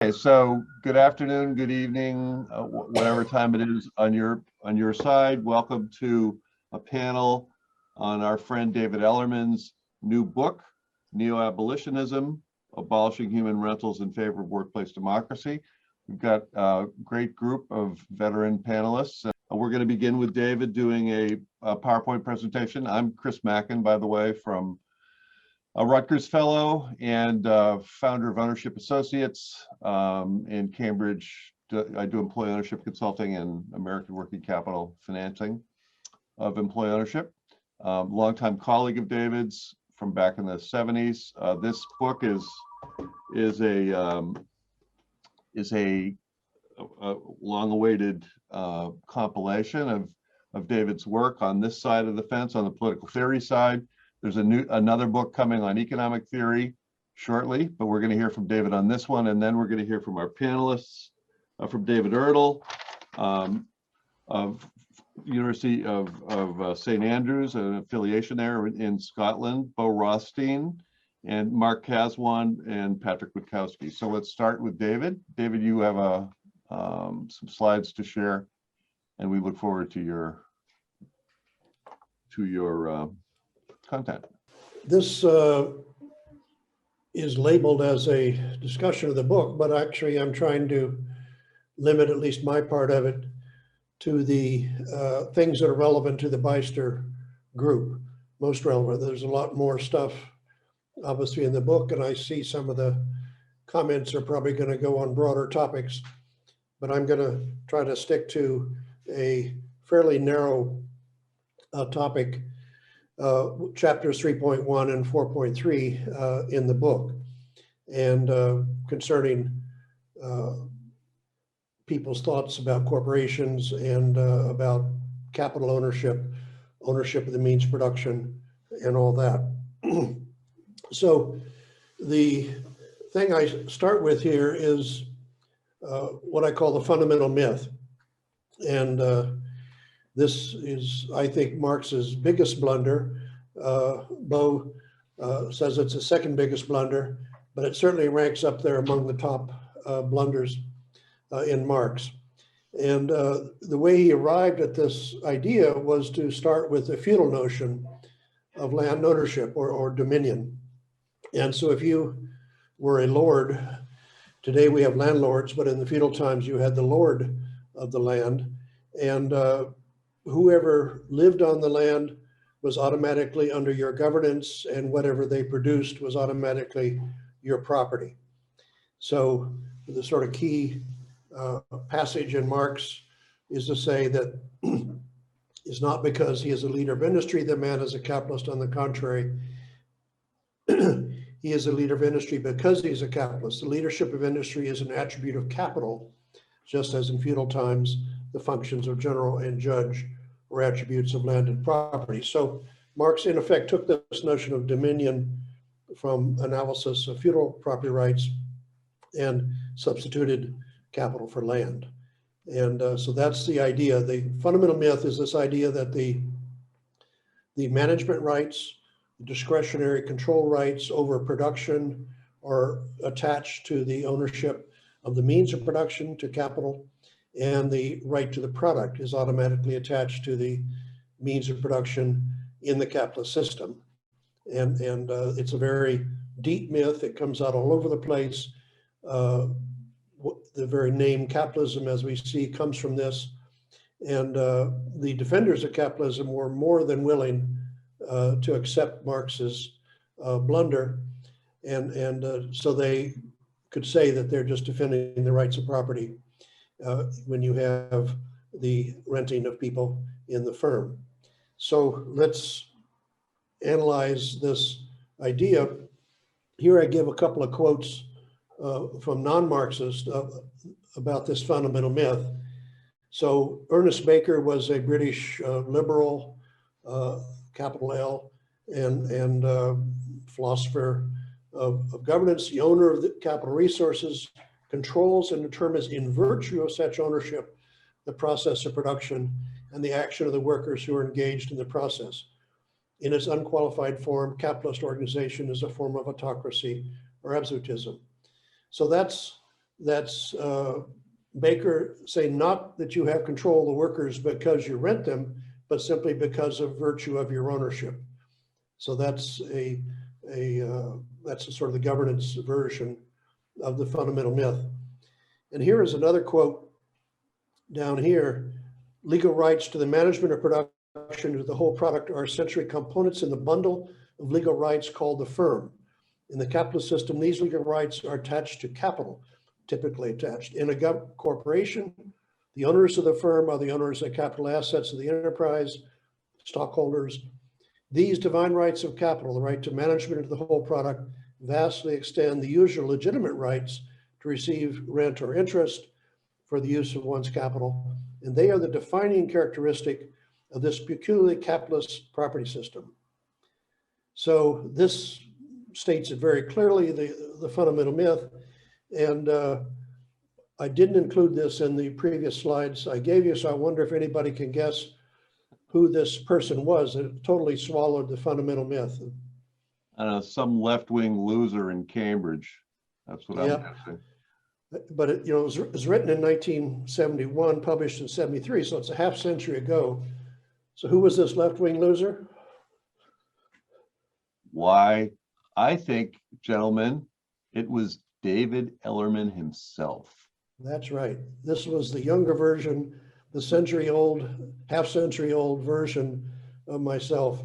Okay, so good afternoon, good evening, whatever time it is on your side. Welcome to a panel on our friend David Ellerman's new book, Neo-Abolitionism, Abolishing Human Rentals in Favor of Workplace Democracy. We've got a great group of veteran panelists. We're going to begin with David doing a PowerPoint presentation. I'm Chris Mackin, by the way, from a Rutgers Fellow and founder of Ownership Associates in Cambridge. I do employee ownership consulting and American working capital financing of employee ownership. Longtime colleague of David's from back in the 70s. This book is a long-awaited compilation of David's work on this side of the fence, on the political theory side. There's another book coming on economic theory shortly, but we're going to hear from David on this one, and then we're going to hear from our panelists, from David Ertl of University of St. Andrews, an affiliation there in Scotland, Bo Rothstein, and Mark Caswan and Patrick Witkowski. So let's start with David. David, you have some slides to share, and we look forward to your content. This is labeled as a discussion of the book, but actually I'm trying to limit at least my part of it to the things that are relevant to the Beister group, most relevant. There's a lot more stuff obviously in the book, and I see some of the comments are probably going to go on broader topics, but I'm going to try to stick to a fairly narrow topic, chapters 3.1 and 4.3 in the book, and concerning people's thoughts about corporations and about capital ownership of the means of production, and all that. So the thing I start with here is what I call the fundamental myth. And this is, I think, Marx's biggest blunder. Bo says it's the second biggest blunder, but it certainly ranks up there among the top blunders in Marx. And the way he arrived at this idea was to start with the feudal notion of land ownership or dominion. And so if you were a lord, today we have landlords, but in the feudal times you had the lord of the land, and whoever lived on the land was automatically under your governance, and whatever they produced was automatically your property. So the sort of key passage in Marx is to say that it's not because he is a leader of industry that man is a capitalist. On the contrary, he is a leader of industry because he's a capitalist. The leadership of industry is an attribute of capital, just as in feudal times, the functions of general and judge were attributes of landed property. So Marx, in effect, took this notion of dominion from analysis of feudal property rights and substituted capital for land. And so that's the idea. The fundamental myth is this idea that the management rights, discretionary control rights over production are attached to the ownership of the means of production, to capital, and the right to the product is automatically attached to the means of production in the capitalist system. And it's a very deep myth. It comes out all over the place. The very name capitalism, as we see, comes from this. And the defenders of capitalism were more than willing to accept Marx's blunder. And so they could say that they're just defending the rights of property when you have the renting of people in the firm. So let's analyze this idea. Here I give a couple of quotes from non-Marxists about this fundamental myth. So Ernest Baker was a British liberal, capital L, and philosopher of governance. The owner of the capital resources controls and determines, in virtue of such ownership, the process of production and the action of the workers who are engaged in the process. In its unqualified form, capitalist organization is a form of autocracy or absolutism. So that's That's Baker saying not that you have control of the workers because you rent them, but simply because of virtue of your ownership. So that's that's a sort of the governance version of the fundamental myth. And here is another quote down here. Legal rights to the management or production of the whole product are essentially components in the bundle of legal rights called the firm. In the capitalist system, these legal rights are attached to capital, typically attached. In a corporation, the owners of the firm are the owners of capital assets of the enterprise, stockholders. These divine rights of capital, the right to management of the whole product, vastly extend the usual legitimate rights to receive rent or interest for the use of one's capital. And they are the defining characteristic of this peculiarly capitalist property system. So this states it very clearly, the fundamental myth. And I didn't include this in the previous slides I gave you, so I wonder if anybody can guess who this person was that totally swallowed the fundamental myth. I don't know, some left-wing loser in Cambridge. That's what I'm guessing. But it was written in 1971, published in 73, so it's a half century ago. So who was this left-wing loser? Why, I think, gentlemen, it was David Ellerman himself. That's right. This was the younger version, the half-century-old version of myself.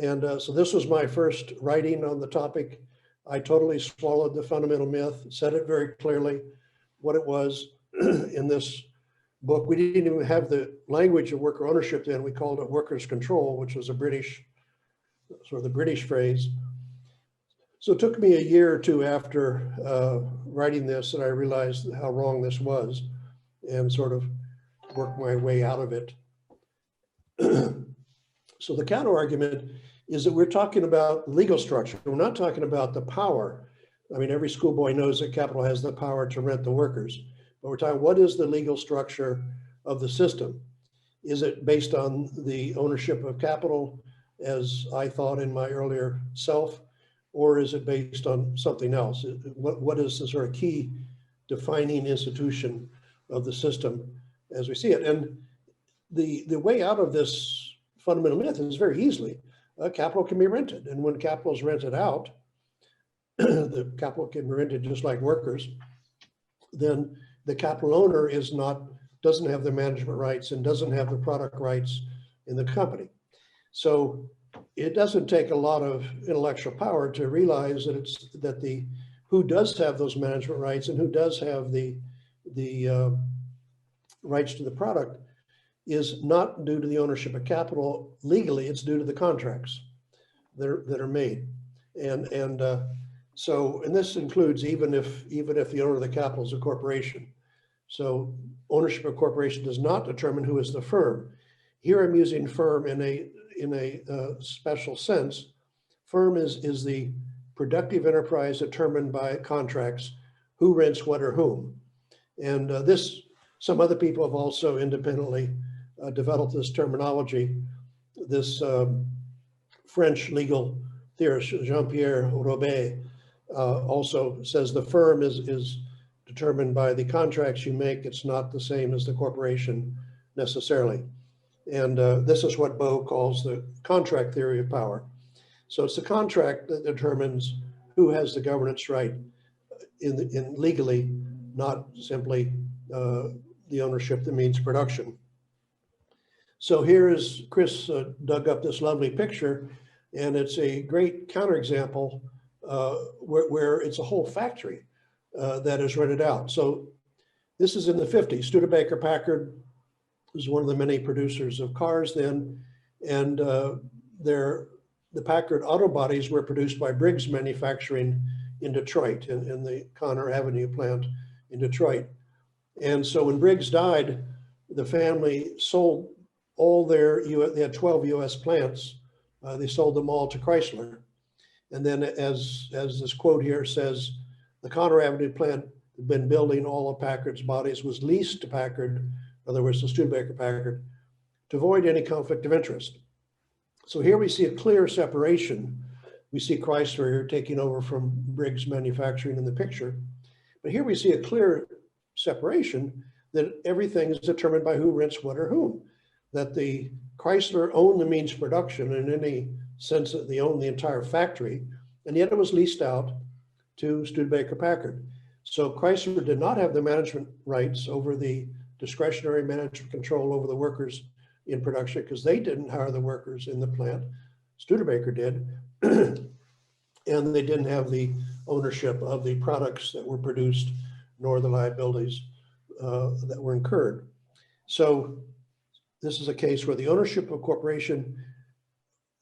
And so this was my first writing on the topic. I totally swallowed the fundamental myth, said it very clearly what it was in this book. We didn't even have the language of worker ownership then. We called it workers' control, which was a British, sort of the British phrase. So it took me a year or two after writing this that I realized how wrong this was and sort of worked my way out of it. So the counter argument is that we're talking about legal structure. We're not talking about the power. I mean, every schoolboy knows that capital has the power to rent the workers, but we're talking, what is the legal structure of the system? Is it based on the ownership of capital, as I thought in my earlier self, or is it based on something else? What is the sort of key defining institution of the system as we see it? And the way out of this fundamental myth is very easily, capital can be rented. And when capital is rented out, the capital can be rented just like workers, then the capital owner doesn't have the management rights and doesn't have the product rights in the company. So it doesn't take a lot of intellectual power to realize that who does have those management rights and who does have the rights to the product is not due to the ownership of capital legally, it's due to the contracts that are made. And this includes even if the owner of the capital is a corporation. So ownership of a corporation does not determine who is the firm. Here I'm using firm in a special sense. Firm is the productive enterprise determined by contracts, who rents what or whom. And some other people have also independently developed this terminology. This French legal theorist, Jean-Pierre Robet, also says the firm is determined by the contracts you make. It's not the same as the corporation necessarily. And this is what Beau calls the contract theory of power. So it's the contract that determines who has the governance right in legally, not simply the ownership that means production. So here is Chris dug up this lovely picture, and it's a great counterexample where it's a whole factory that is rented out. So this is in the 50s. Studebaker Packard was one of the many producers of cars then, and the Packard auto bodies were produced by Briggs Manufacturing in Detroit, in the Conner Avenue plant in Detroit. And so when Briggs died, the family sold all they had 12 US plants. They sold them all to Chrysler. And then as this quote here says, the Conner Avenue plant had been building all of Packard's bodies, was leased to Packard, in other words, to Studebaker Packard, to avoid any conflict of interest. So here we see a clear separation. We see Chrysler here taking over from Briggs Manufacturing in the picture. But here we see a clear separation, that everything is determined by who rents what or whom. That the Chrysler owned the means of production in any sense that they owned the entire factory, and yet it was leased out to Studebaker Packard. So Chrysler did not have the management rights over the discretionary management control over the workers in production, because they didn't hire the workers in the plant. Studebaker did. And they didn't have the ownership of the products that were produced, nor the liabilities that were incurred. So this is a case where the ownership of a corporation,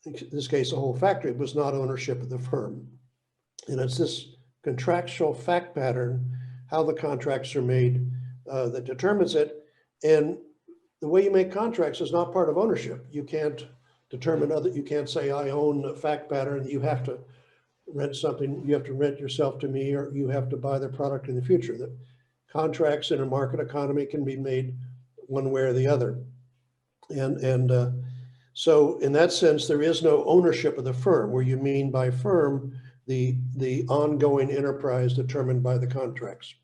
in this case, the whole factory, was not ownership of the firm. And it's this contractual fact pattern, how the contracts are made, that determines it. And the way you make contracts is not part of ownership. You can't determine you can't say, I own a fact pattern, you have to rent something, you have to rent yourself to me, or you have to buy the product in the future. That contracts in a market economy can be made one way or the other. And so in that sense, there is no ownership of the firm, where you mean by firm, the ongoing enterprise determined by the contracts.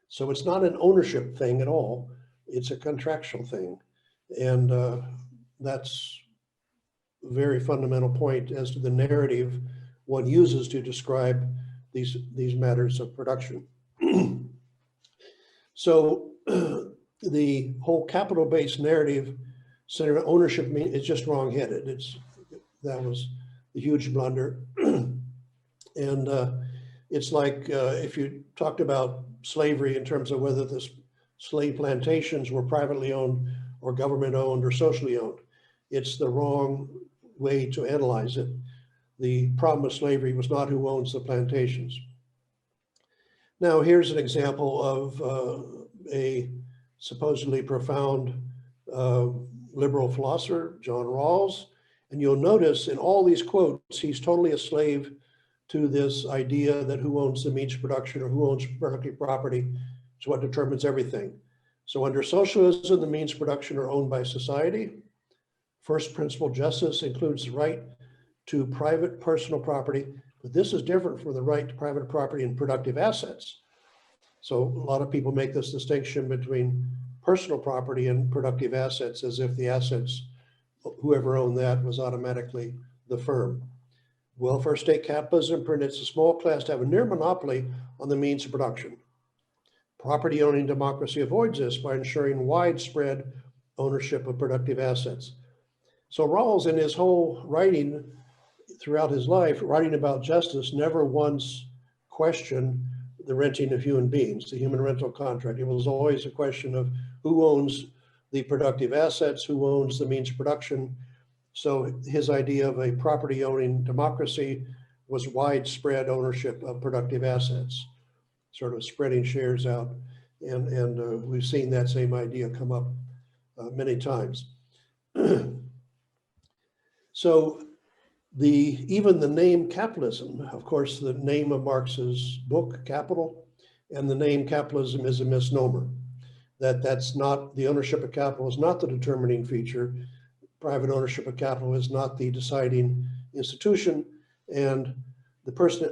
So it's not an ownership thing at all. It's a contractual thing. And that's a very fundamental point as to the narrative one uses to describe these matters of production. So the whole capital-based narrative centered on ownership is just wrong-headed. That was a huge blunder. And it's like if you talked about slavery in terms of whether the slave plantations were privately owned or government owned or socially owned, it's the wrong way to analyze it. The problem of slavery was not who owns the plantations. Now, here's an example of a supposedly profound liberal philosopher, John Rawls. And you'll notice in all these quotes, he's totally a slave to this idea that who owns the means of production or who owns productive property is what determines everything. So under socialism, the means of production are owned by society. First principle justice includes the right to private personal property, but this is different from the right to private property and productive assets. So a lot of people make this distinction between personal property and productive assets, as if the assets, whoever owned that was automatically the firm. Welfare state capitalism permits a small class to have a near monopoly on the means of production. Property owning democracy avoids this by ensuring widespread ownership of productive assets. So Rawls, in his whole writing throughout his life, writing about justice, never once questioned the renting of human beings, the human rental contract. It was always a question of who owns the productive assets, who owns the means of production. So his idea of a property owning democracy was widespread ownership of productive assets, sort of spreading shares out. And we've seen that same idea come up many times. So even the name capitalism, of course, the name of Marx's book, Capital, and the name capitalism is a misnomer. That's not, the ownership of capital is not the determining feature. Private ownership of capital is not the deciding institution. And the person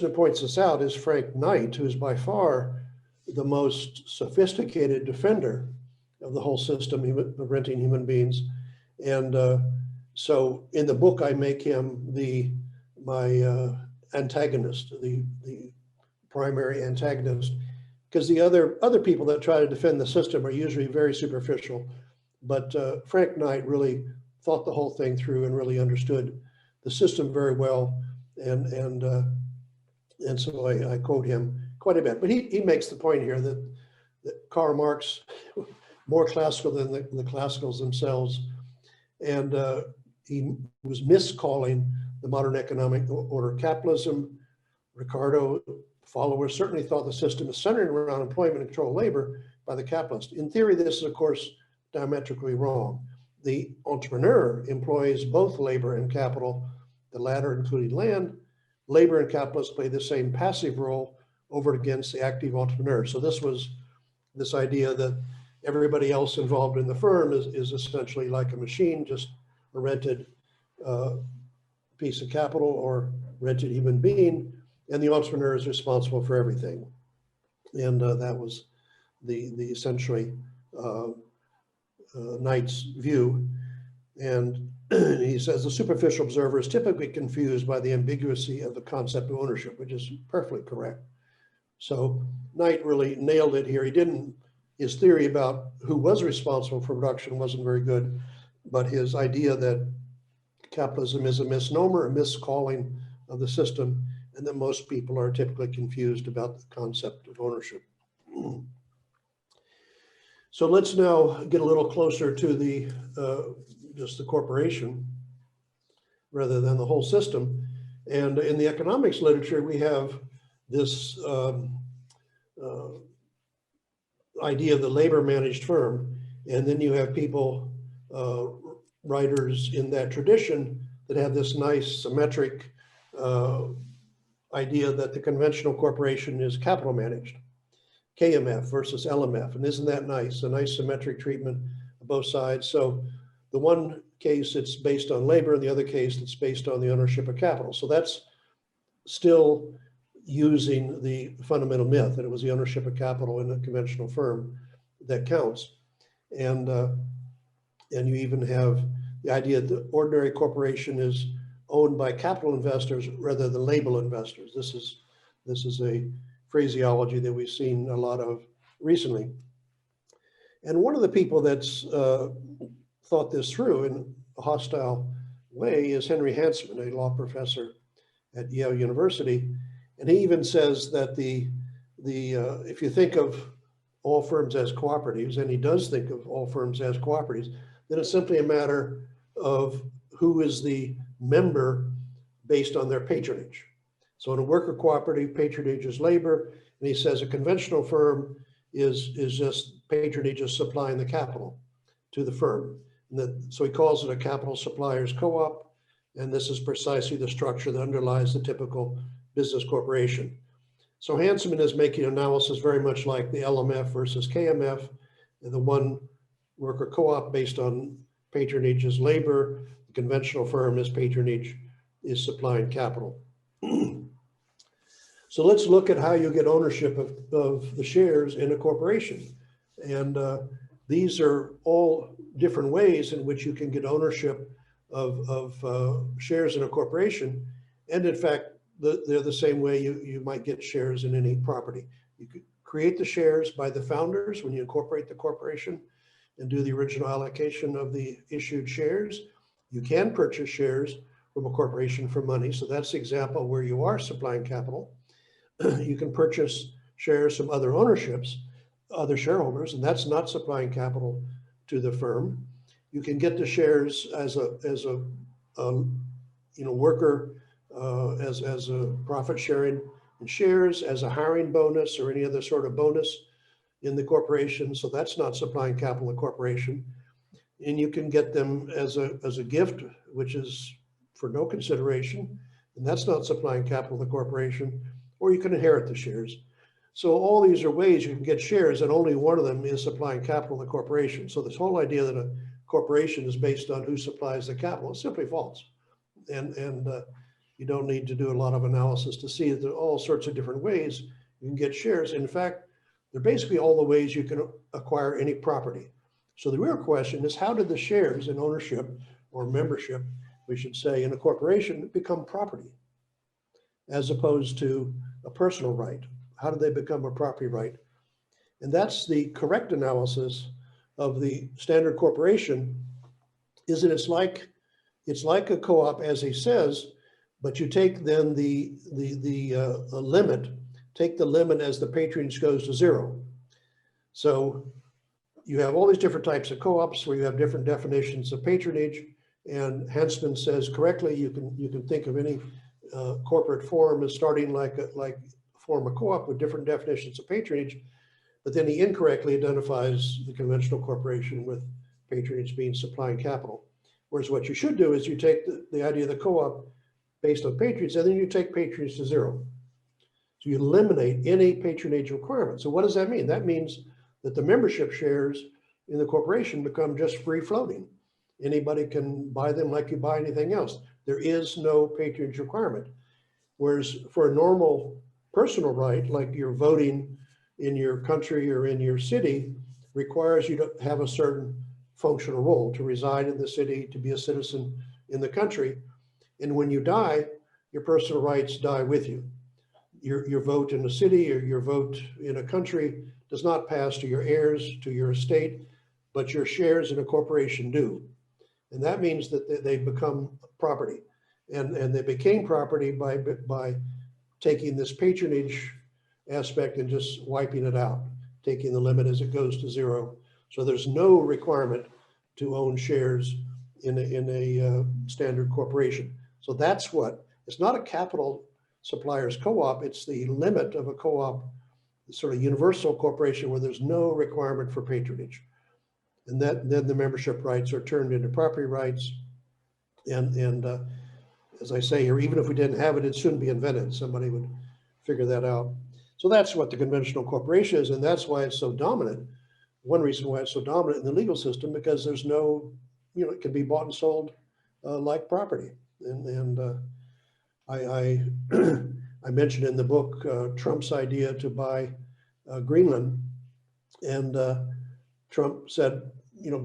who points this out is Frank Knight, who is by far the most sophisticated defender of the whole system of renting human beings. And so in the book, I make him my antagonist, the primary antagonist, because the other people that try to defend the system are usually very superficial. But Frank Knight really thought the whole thing through and really understood the system very well. And so I quote him quite a bit. But he makes the point here that Karl Marx, more classical than the classicals themselves, and he was miscalling the modern economic order capitalism. Ricardo followers certainly thought the system is centered around employment and control of labor by the capitalist. In theory, this is, of course, diametrically wrong. The entrepreneur employs both labor and capital, the latter including land. Labor and capitalists play the same passive role over against the active entrepreneur. So this idea that everybody else involved in the firm is essentially like a machine, just a rented piece of capital or rented human being, and the entrepreneur is responsible for everything. And that was the essentially Knight's view. And he says the superficial observer is typically confused by the ambiguity of the concept of ownership, which is perfectly correct. So Knight really nailed it here. His theory about who was responsible for production wasn't very good, but his idea that capitalism is a misnomer, a miscalling of the system, and that most people are typically confused about the concept of ownership. So let's now get a little closer to the just the corporation rather than the whole system. And in the economics literature, we have this idea of the labor managed firm. And then you have people, writers in that tradition that have this nice symmetric idea that the conventional corporation is capital managed. KMF versus LMF. And isn't that nice? A nice symmetric treatment of both sides. So the one case it's based on labor, and the other case it's based on the ownership of capital. So that's still using the fundamental myth that it was the ownership of capital in a conventional firm that counts. And you even have the idea that the ordinary corporation is owned by capital investors rather than label investors. This is a phraseology that we've seen a lot of recently. And one of the people that's thought this through in a hostile way is Henry Hanseman, a law professor at Yale University. And he even says that if you think of all firms as cooperatives, and he does think of all firms as cooperatives, then it's simply a matter of who is the member based on their patronage. So in a worker cooperative, patronage is labor, and he says a conventional firm is just patronage is supplying the capital to the firm. So he calls it a capital suppliers co-op, and this is precisely the structure that underlies the typical business corporation. So Hanseman is making analysis very much like the LMF versus KMF, and the one worker co-op based on patronage is labor, the conventional firm is patronage is supplying capital. So let's look at how you get ownership of the shares in a corporation. And these are all different ways in which you can get ownership of shares in a corporation. And in fact, they're the same way you might get shares in any property. You could create the shares by the founders when you incorporate the corporation and do the original allocation of the issued shares. You can purchase shares from a corporation for money. So that's the example where you are supplying capital. You can purchase shares from other ownerships, other shareholders, and that's not supplying capital to the firm. You can get the shares as a worker, as a profit sharing in shares, as a hiring bonus or any other sort of bonus in the corporation. So that's not supplying capital to the corporation. And you can get them as a gift, which is for no consideration, and that's not supplying capital to the corporation. Or you can inherit the shares. So all these are ways you can get shares, and only one of them is supplying capital to the corporation. So this whole idea that a corporation is based on who supplies the capital is simply false. And you don't need to do a lot of analysis to see that there are all sorts of different ways you can get shares. In fact, they're basically all the ways you can acquire any property. So the real question is, how did the shares in ownership or membership, we should say, in a corporation become property as opposed to a personal right? How did they become a property right? And that's the correct analysis of the standard corporation, is that it's like a co-op, as he says, but you take then the limit, take the limit as the patronage goes to zero. So you have all these different types of co-ops where you have different definitions of patronage, and Hanseman says correctly, you can think of any corporate form as starting like a form of co-op with different definitions of patronage, but then he incorrectly identifies the conventional corporation with patronage being supplying capital. Whereas what you should do is you take the idea of the co-op based on patronage, and then you take patronage to zero. So you eliminate any patronage requirement. So what does that mean? That means that the membership shares in the corporation become just free floating. Anybody can buy them like you buy anything else. There is no patronage requirement. Whereas for a normal personal right, like you're voting in your country or in your city requires you to have a certain functional role, to reside in the city, to be a citizen in the country. And when you die, your personal rights die with you. Your vote in a city or your vote in a country does not pass to your heirs, to your estate, but your shares in a corporation do. And that means that they become property. And they became property by taking this patronage aspect and just wiping it out, taking the limit as it goes to zero. So there's no requirement to own shares in a standard corporation. So that's what, it's not a capital suppliers co-op, it's the limit of a co-op, sort of universal corporation where there's no requirement for patronage. And then the membership rights are turned into property rights. And as I say here, even if we didn't have it, it'd soon be invented. Somebody would figure that out. So that's what the conventional corporation is, and that's why it's so dominant. One reason why it's so dominant in the legal system, because there's no, it can be bought and sold like property. And I mentioned in the book Trump's idea to buy Greenland, and Trump said,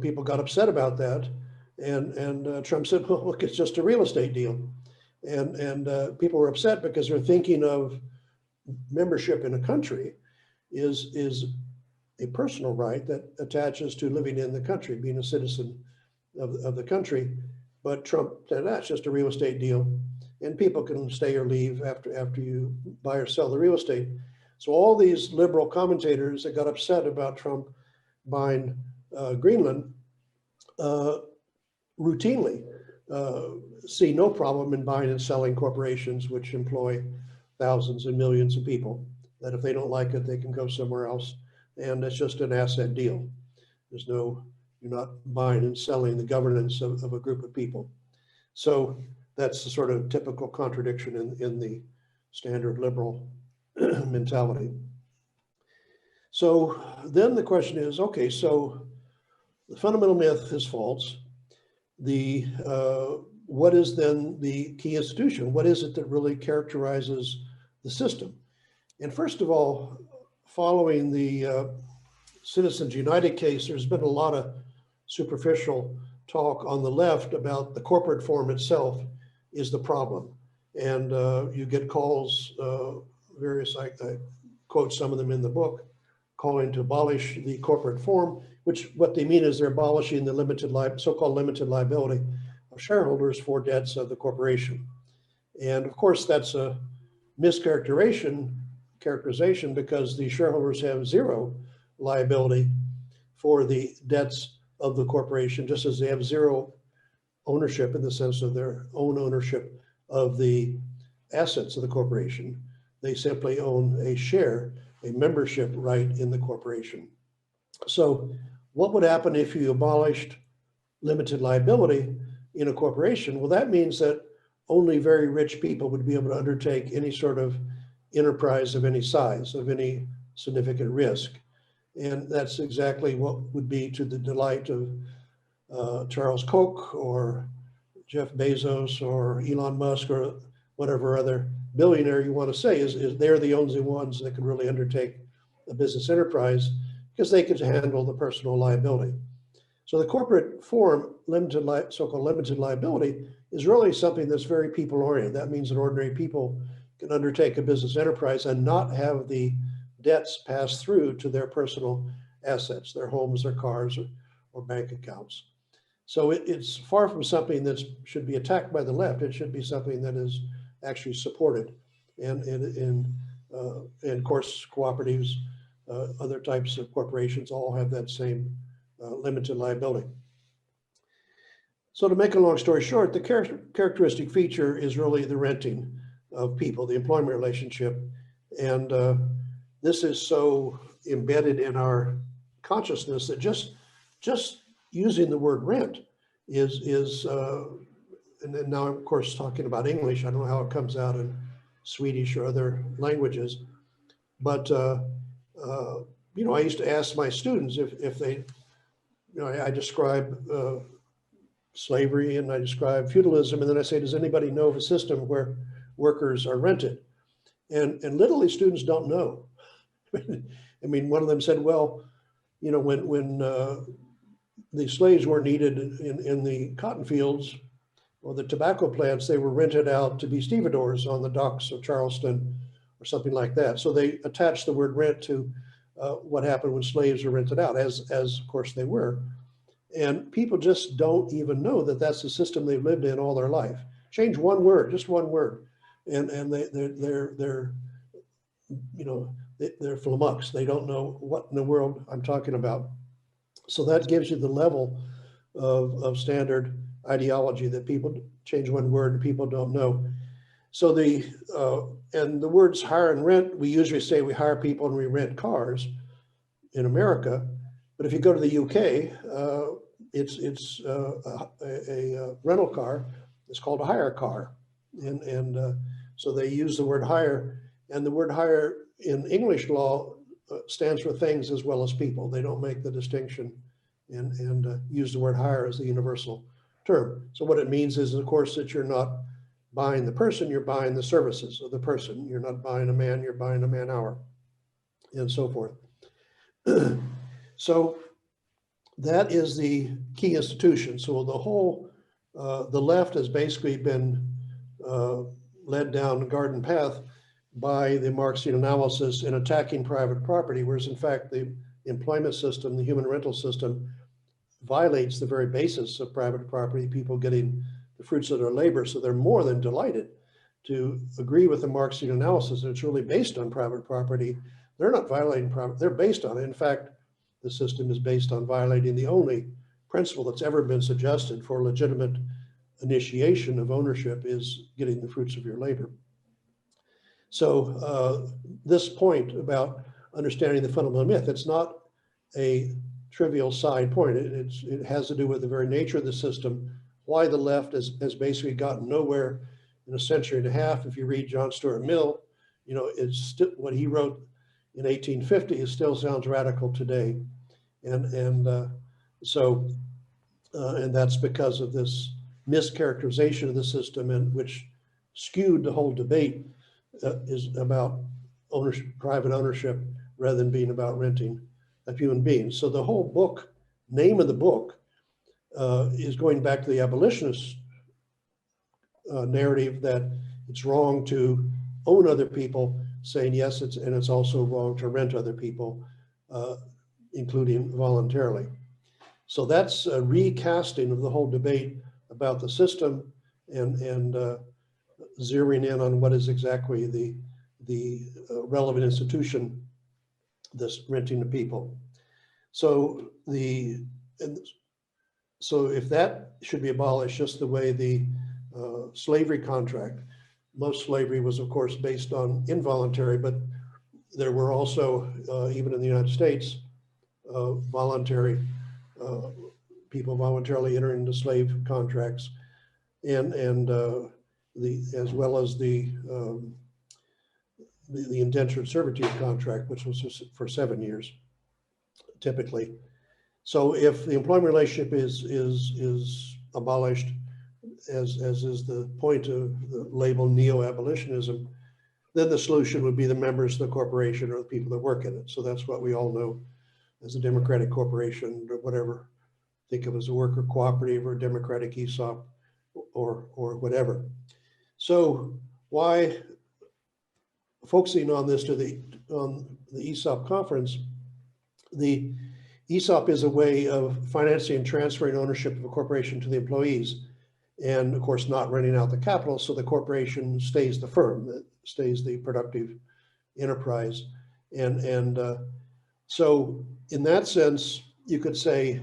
people got upset about that, and Trump said, well, look, it's just a real estate deal, and people were upset because they're thinking of membership in a country is a personal right that attaches to living in the country, being a citizen of the country. But Trump said, that's just a real estate deal, and people can stay or leave after you buy or sell the real estate. So all these liberal commentators that got upset about Trump buying Greenland routinely see no problem in buying and selling corporations which employ thousands and millions of people, that if they don't like it, they can go somewhere else. And it's just an asset deal. You're not buying and selling the governance of a group of people. So that's the sort of typical contradiction in the standard liberal mentality. So then the question is, okay, so the fundamental myth is false. What is then the key institution? What is it that really characterizes the system? And first of all, following the Citizens United case, there's been a lot of superficial talk on the left about the corporate form itself is the problem. And you get calls, I quote some of them in the book, calling to abolish the corporate form, which what they mean is they're abolishing the so-called limited liability of shareholders for debts of the corporation. And of course, that's a mischaracterization because the shareholders have zero liability for the debts of the corporation, just as they have zero ownership in the sense of their own ownership of the assets of the corporation. They simply own a share, a membership right in the corporation. So what would happen if you abolished limited liability in a corporation? Well, that means that only very rich people would be able to undertake any sort of enterprise of any size, of any significant risk. And that's exactly what would be to the delight of Charles Koch or Jeff Bezos or Elon Musk or whatever other billionaire you want to say, is they're the only ones that can really undertake a business enterprise because they can handle the personal liability. So the corporate form, so-called limited liability, is really something that's very people-oriented. That means that ordinary people can undertake a business enterprise and not have the debts pass through to their personal assets, their homes, their cars, or bank accounts. So it's far from something that should be attacked by the left. It should be something that is actually supported. And of course, cooperatives, other types of corporations all have that same limited liability. So to make a long story short, the characteristic feature is really the renting of people, the employment relationship. And this is so embedded in our consciousness that just using the word rent is and then now I'm of course talking about English. I don't know how it comes out in Swedish or other languages, but I used to ask my students if they, I describe slavery and I describe feudalism, and then I say, does anybody know of a system where workers are rented? And literally students don't know. I mean, one of them said, well, you know, when the slaves weren't needed in the cotton fields or the tobacco plants, they were rented out to be stevedores on the docks of Charleston or something like that. So they attached the word rent to what happened when slaves were rented out, as of course they were. And people just don't even know that that's the system they've lived in all their life. Change one word, just one word, and they're you know, they're flummoxed. They don't know what in the world I'm talking about. So that gives you the level of standard ideology that people change one word and people don't know. So and the words hire and rent, we usually say we hire people and we rent cars in America. But if you go to the UK, it's a rental car. It's called a hire car. And so they use the word hire, and the word hire in English law stands for things as well as people. They don't make the distinction and use the word hire as the universal term. So what it means is, of course, that you're not buying the person, you're buying the services of the person. You're not buying a man, you're buying a man hour, and so forth. So that is the key institution. So the whole, the left has basically been led down the garden path by the Marxian analysis in attacking private property, whereas in fact the employment system, the human rental system, violates the very basis of private property, people getting the fruits of their labor. So they're more than delighted to agree with the Marxian analysis. It's really based on private property. They're not violating private, they're based on it. In fact, the system is based on violating the only principle that's ever been suggested for legitimate initiation of ownership is getting the fruits of your labor. So this point about understanding the fundamental myth, it's not a trivial side point. It has to do with the very nature of the system, why the left has basically gotten nowhere in a century and a half. If you read John Stuart Mill, you know, it's still what he wrote in 1850, it still sounds radical today. And that's because of this mischaracterization of the system, and which skewed the whole debate is about ownership, private ownership, rather than being about renting of human beings. So the whole book, name of the book, is going back to the abolitionist narrative that it's wrong to own other people, saying yes, it's also wrong to rent other people, including voluntarily. So that's a recasting of the whole debate about the system and zeroing in on what is exactly the relevant institution that's renting to people. So so if that should be abolished, just the way the slavery contract, most slavery was of course based on involuntary, but there were also, even in the United States, voluntary, people voluntarily entering into slave contracts, and as well as the indentured servitude contract, which was for 7 years, typically. So if the employment relationship is abolished, as is the point of the label Neo-Abolitionism, then the solution would be the members of the corporation or the people that work in it. So that's what we all know as a democratic corporation, or whatever. Think of it as a worker cooperative or a democratic ESOP or whatever. So why focusing on this on the ESOP conference? The ESOP is a way of financing and transferring ownership of a corporation to the employees, and of course not renting out the capital, so the corporation stays the firm, that stays the productive enterprise. And so in that sense, you could say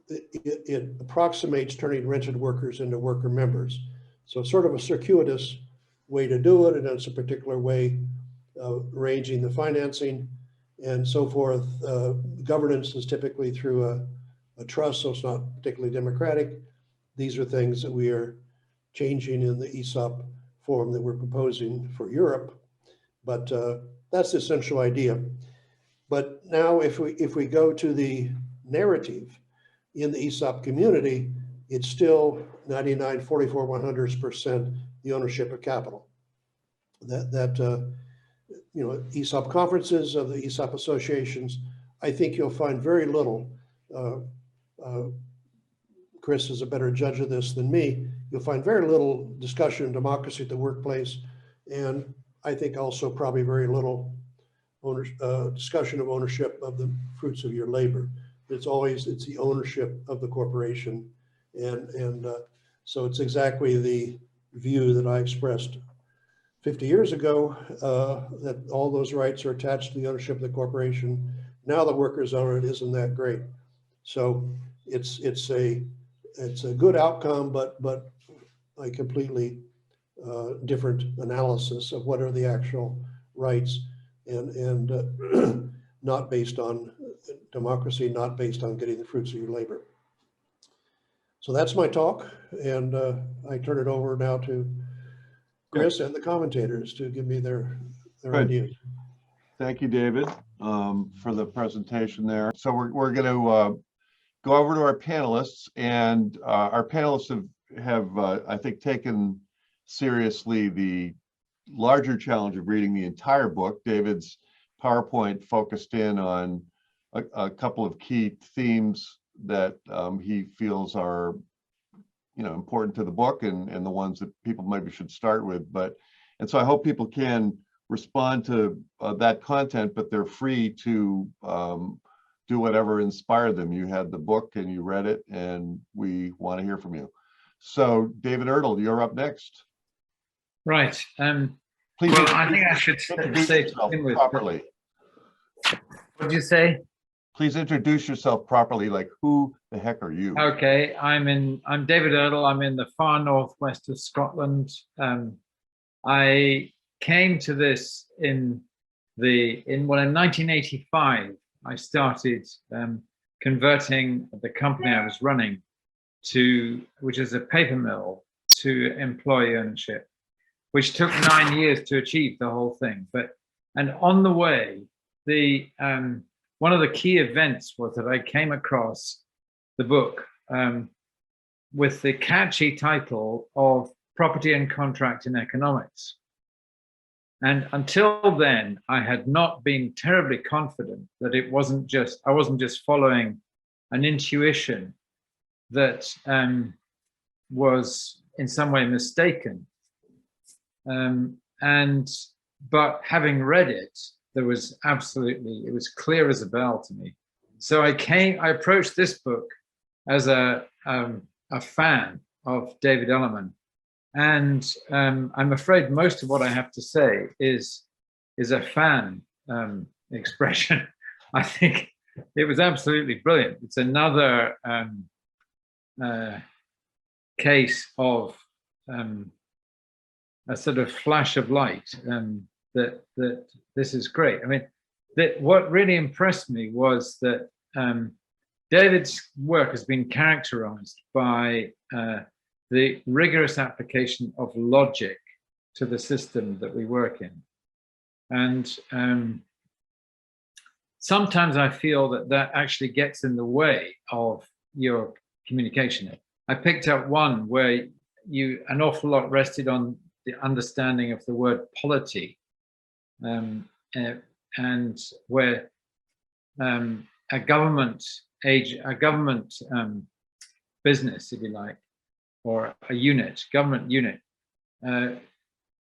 it approximates turning rented workers into worker members. So it's sort of a circuitous way to do it, and it's a particular way of arranging the financing and so forth. Governance is typically through a trust, so it's not particularly democratic. These are things that we are changing in the ESOP form that we're proposing for Europe, but that's the essential idea. But now if we go to the narrative in the ESOP community, it's still 99, 44, 100% the ownership of capital. ESOP conferences, of the ESOP associations, I think you'll find very little. Chris is a better judge of this than me. You'll find very little discussion of democracy at the workplace, and I think also probably very little discussion of ownership of the fruits of your labor. It's the ownership of the corporation, and so it's exactly the view that I expressed 50 years ago, that all those rights are attached to the ownership of the corporation. Now the workers own it. Isn't that great? So it's a good outcome, but a completely different analysis of what are the actual rights, and not based on democracy, not based on getting the fruits of your labor. So that's my talk, and I turn it over now to Chris and the commentators to give me their ideas. Thank you, David, for the presentation there. So we're going to go over to our panelists, and our panelists have I think, taken seriously the larger challenge of reading the entire book. David's PowerPoint focused in on a couple of key themes that he feels are important to the book, and the ones that people maybe should start with. And so I hope people can respond to that content, but they're free to do whatever inspired them. You had the book and you read it, and we want to hear from you. So David Ertl, you're up next. Right. Please, well, I think I should say to begin with properly. What did you say? Please introduce yourself properly. Like, who the heck are you? Okay, I'm David Ertl. I'm in the far northwest of Scotland. I came to this in 1985. I started converting the company I was running which is a paper mill, to employee ownership, which took 9 years to achieve the whole thing. And on the way, one of the key events was that I came across the book with the catchy title of Property and Contract in Economics. And until then, I had not been terribly confident that I wasn't just following an intuition that was in some way mistaken. But having read it, it was clear as a bell to me. So I approached this book as a fan of David Ellerman. And I'm afraid most of what I have to say is a fan expression. I think it was absolutely brilliant. It's another case of a sort of flash of light, that this is great. I mean, what really impressed me was that David's work has been characterized by the rigorous application of logic to the system that we work in. And sometimes I feel that actually gets in the way of your communication. I picked up one where an awful lot rested on the understanding of the word polity, and where a government business, if you like, or a government unit,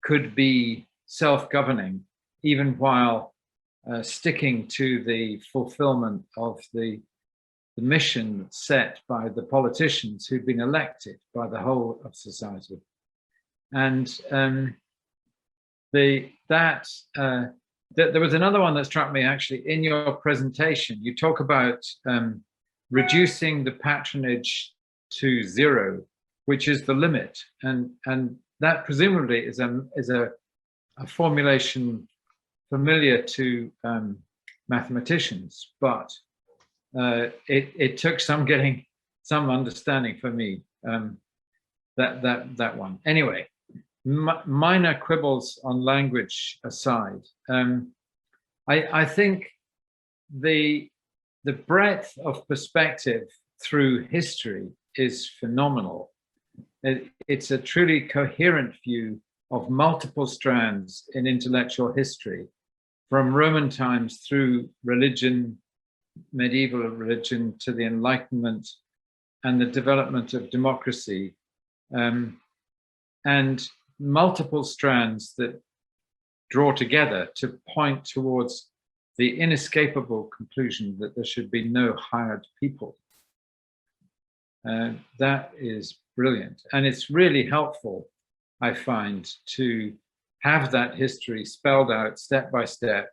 could be self-governing even while sticking to the fulfillment of the mission set by the politicians who'd been elected by the whole of society. And there was another one that struck me actually in your presentation. You talk about reducing the patronage to zero, which is the limit, and that presumably is a formulation familiar to mathematicians, but it took getting some understanding for me, that one. Anyway, minor quibbles on language aside, I think the breadth of perspective through history is phenomenal. It's a truly coherent view of multiple strands in intellectual history, from Roman times through religion, medieval religion, to the Enlightenment and the development of democracy, and multiple strands that draw together to point towards the inescapable conclusion that there should be no hired people. That is brilliant. And it's really helpful, I find, to have that history spelled out step by step,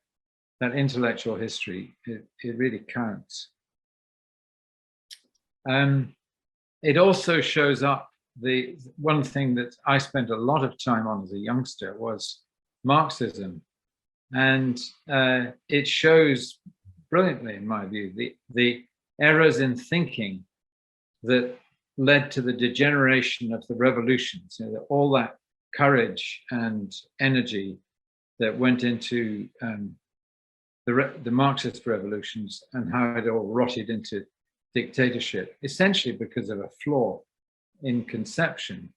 that intellectual history. It really counts. It also shows up, the one thing that I spent a lot of time on as a youngster was Marxism. And it shows brilliantly, in my view, the errors in thinking that led to the degeneration of the revolutions. You know, all that courage and energy that went into the Marxist revolutions, and how it all rotted into dictatorship, essentially because of a flaw in conception.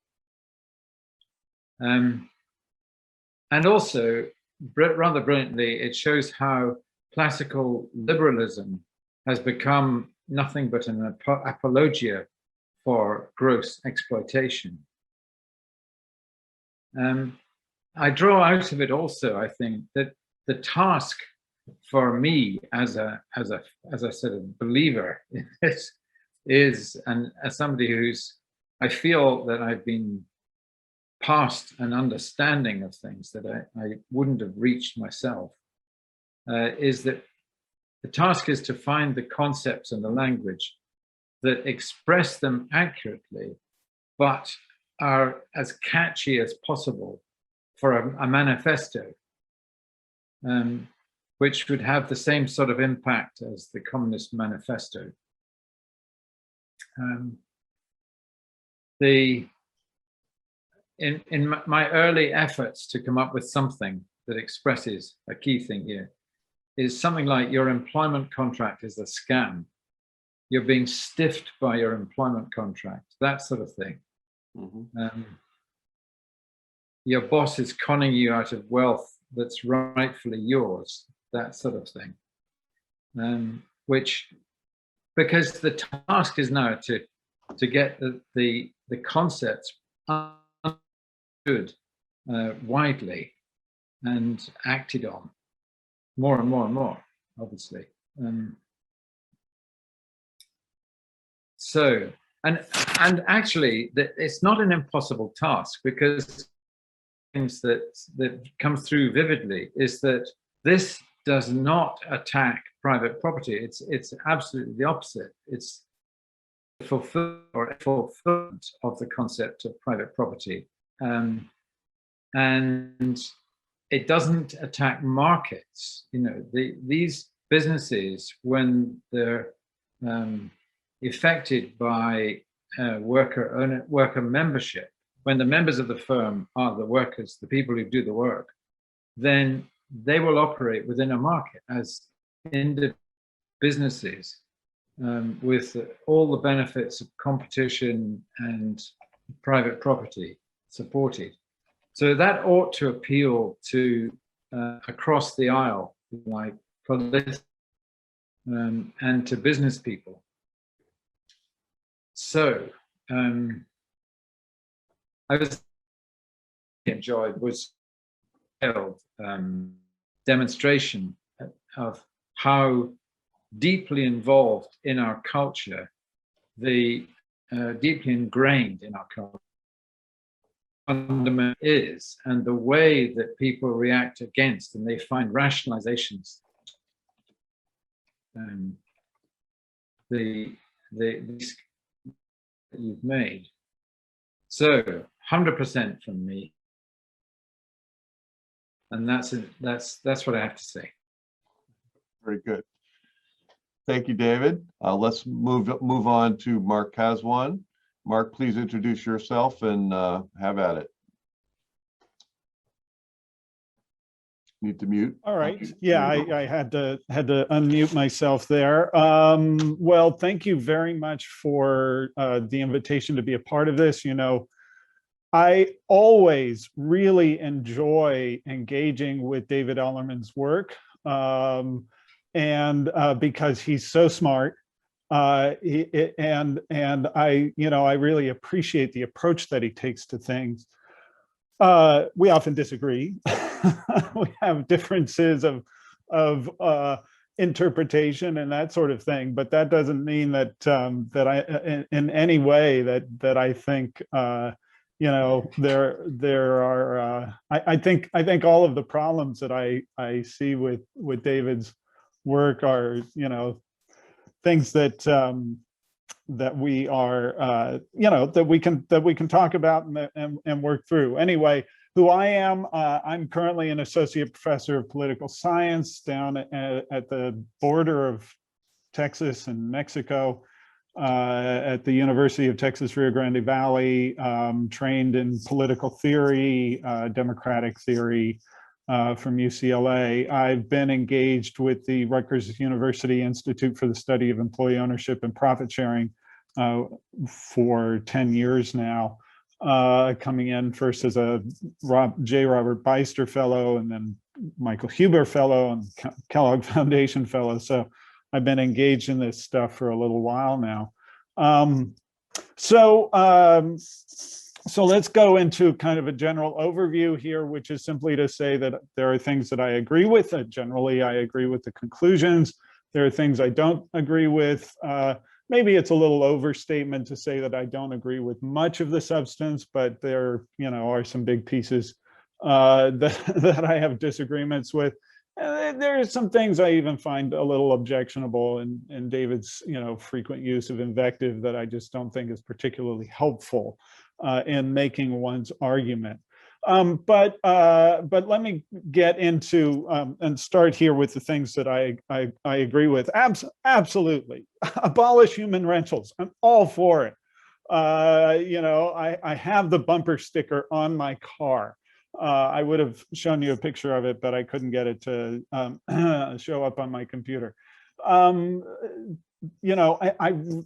And also, rather brilliantly, it shows how classical liberalism has become nothing but an apologia for gross exploitation. I draw out of it also, I think, that the task for me as a sort of believer in this is, and as somebody who's, I feel that I've been past an understanding of things that I wouldn't have reached myself, is that the task is to find the concepts and the language that express them accurately, but are as catchy as possible for a manifesto, which would have the same sort of impact as the Communist Manifesto. In my early efforts to come up with something that expresses a key thing here is something like, your employment contract is a scam. You're being stiffed by your employment contract, that sort of thing. Mm-hmm. Your boss is conning you out of wealth that's rightfully yours, that sort of thing. Which, because the task is now to get the concepts understood widely and acted on more and more and more, obviously. So, and actually, it's not an impossible task, because things that come through vividly is that this does not attack private property. It's absolutely the opposite. It's fulfillment of the concept of private property, and it doesn't attack markets. You know, these businesses, when they're affected by worker membership, when the members of the firm are the workers, the people who do the work, then they will operate within a market as independent businesses, with all the benefits of competition and private property supported. So that ought to appeal to across the aisle, like politics, and to business people. So I was enjoyed was held demonstration of how deeply involved in our culture, deeply ingrained in our culture, fundament is, and the way that people react against, and they find rationalizations. These that you've made. So 100% from me, and that's what I have to say. Very good. Thank you, David. Let's move on to Mark Caswan. Mark, please introduce yourself and have at it. Need to mute. All right. Yeah, I had to unmute myself there. Well, thank you very much for the invitation to be a part of this. You know, I always really enjoy engaging with David Ellerman's work. and because he's so smart. And I, I really appreciate the approach that he takes to things. We often disagree. We have differences of interpretation and that sort of thing, but that doesn't mean that that I in any way that I think there are I think all of the problems that I see with David's work are things that that we are that we can talk about and work through. Anyway, who I am, I'm currently an associate professor of political science down at the border of Texas and Mexico at the University of Texas Rio Grande Valley, trained in political theory, democratic theory from UCLA. I've been engaged with the Rutgers University Institute for the Study of Employee Ownership and Profit Sharing for 10 years now, coming in first as a J. Robert Beister Fellow and then Michael Huber Fellow and Kellogg Foundation Fellow. So I've been engaged in this stuff for a little while now. So let's go into kind of a general overview here, which is simply to say that there are things that I agree with. Generally, I agree with the conclusions. There are things I don't agree with. Maybe it's a little overstatement to say that I don't agree with much of the substance, but there, are some big pieces that I have disagreements with. There are some things I even find a little objectionable in David's, frequent use of invective that I just don't think is particularly helpful in making one's argument. But let me get into and start here with the things that I agree with. Absolutely, abolish human rentals. I'm all for it. I have the bumper sticker on my car. I would have shown you a picture of it, but I couldn't get it to show up on my computer. I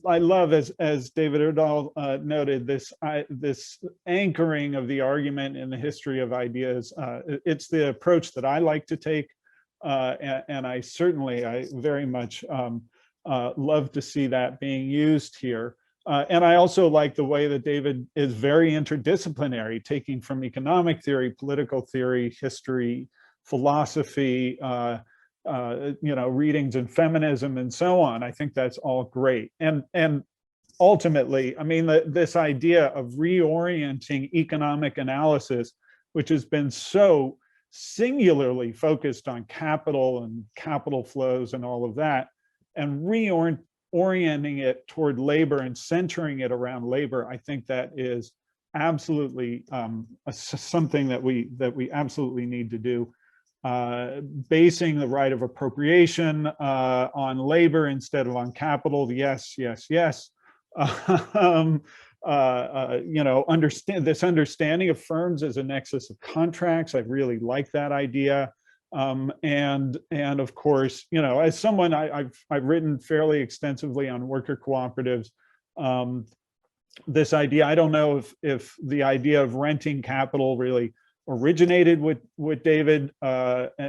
love, as David Erdahl noted, this anchoring of the argument in the history of ideas. It's the approach that I like to take, and I very much love to see that being used here. And I also like the way that David is very interdisciplinary, taking from economic theory, political theory, history, philosophy, readings in feminism and so on. I think that's all great. And ultimately, I mean, this idea of reorienting economic analysis, which has been so singularly focused on capital and capital flows and all of that, and orienting it toward labor and centering it around labor, I think that is absolutely something that we absolutely need to do. Basing the right of appropriation on labor instead of on capital, yes. Understanding of firms as a nexus of contracts, I really like that idea. And of course, as someone, I've written fairly extensively on worker cooperatives. This idea, I don't know if the idea of renting capital really originated with David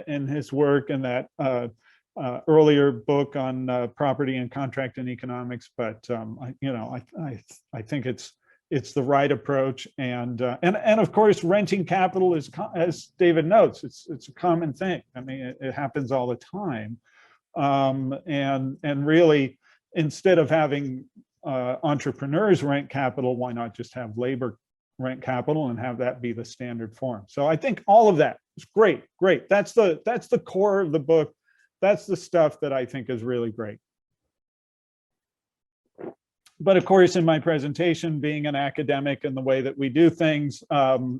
in his work and that earlier book on property and contract and economics, but I think it's the right approach, and of course, renting capital is, as David notes, it's a common thing. I mean, it happens all the time, and really, instead of having entrepreneurs rent capital, why not just have labor rent capital and have that be the standard form? So I think all of that is great. That's the core of the book. That's the stuff that I think is really great. But of course, in my presentation, being an academic and the way that we do things,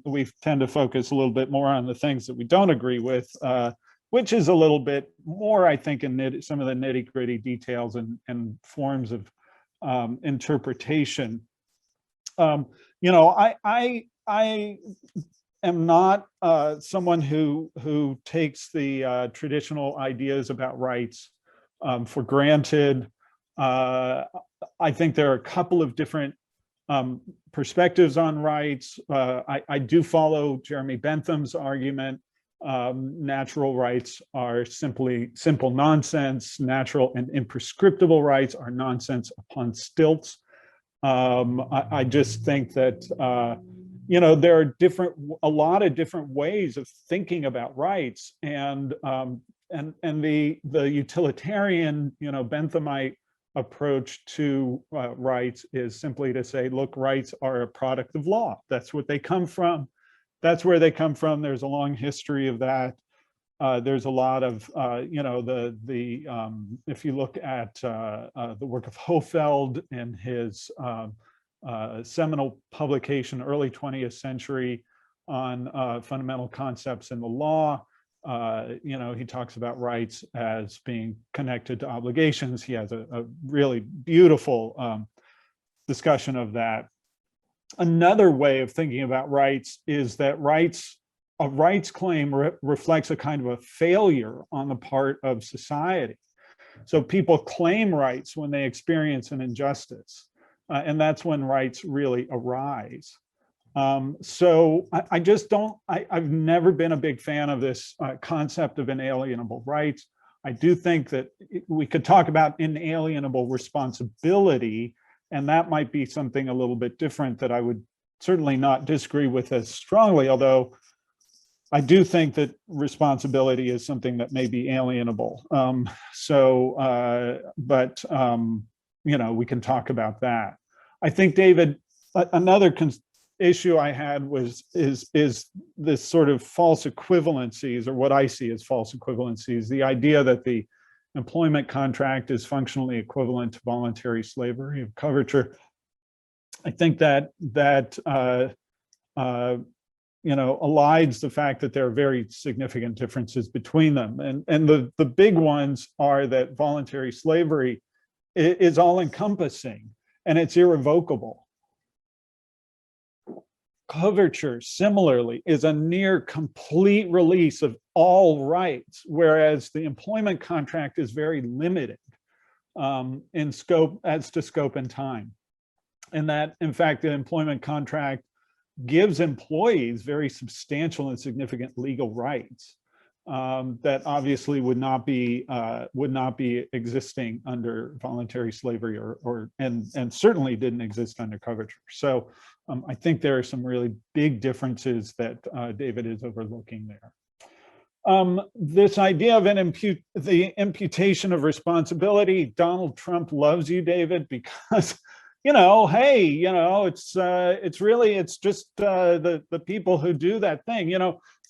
we tend to focus a little bit more on the things that we don't agree with, which is a little bit more, I think, in some of the nitty-gritty details and forms of interpretation. I am not someone who takes the traditional ideas about rights for granted. I think there are a couple of different perspectives on rights. I do follow Jeremy Bentham's argument Natural rights are simply simple nonsense. Natural and imprescriptible rights are nonsense upon stilts. I just think that there are a lot of different ways of thinking about rights, and the utilitarian, Benthamite approach to rights is simply to say, look, rights are a product of law. That's what they come from. That's where they come from. There's a long history of that. There's a lot of, if you look at the work of Hofeld in his seminal publication, early 20th century, on fundamental concepts in the law, he talks about rights as being connected to obligations. He has a really beautiful discussion of that. Another way of thinking about rights is that a rights claim reflects a kind of a failure on the part of society. So people claim rights when they experience an injustice, and that's when rights really arise. So I've never been a big fan of this concept of inalienable rights. I do think that we could talk about inalienable responsibility, and that might be something a little bit different that I would certainly not disagree with as strongly, although I do think that responsibility is something that may be alienable. We can talk about that. I think, David, another issue I had is this sort of false equivalencies, or what I see as false equivalencies, the idea that the employment contract is functionally equivalent to voluntary slavery of coverture. I think that elides the fact that there are very significant differences between them. And the big ones are that voluntary slavery is all encompassing and it's irrevocable. Coverture, similarly, is a near complete release of all rights, whereas the employment contract is very limited in scope, as to scope and time. And that, in fact, the employment contract gives employees very substantial and significant legal rights that obviously would not be existing under voluntary slavery, and certainly didn't exist under coverture. So I think there are some really big differences that David is overlooking there. This idea of the imputation of responsibility, Donald Trump loves you, David, because hey, it's just the people who do that thing.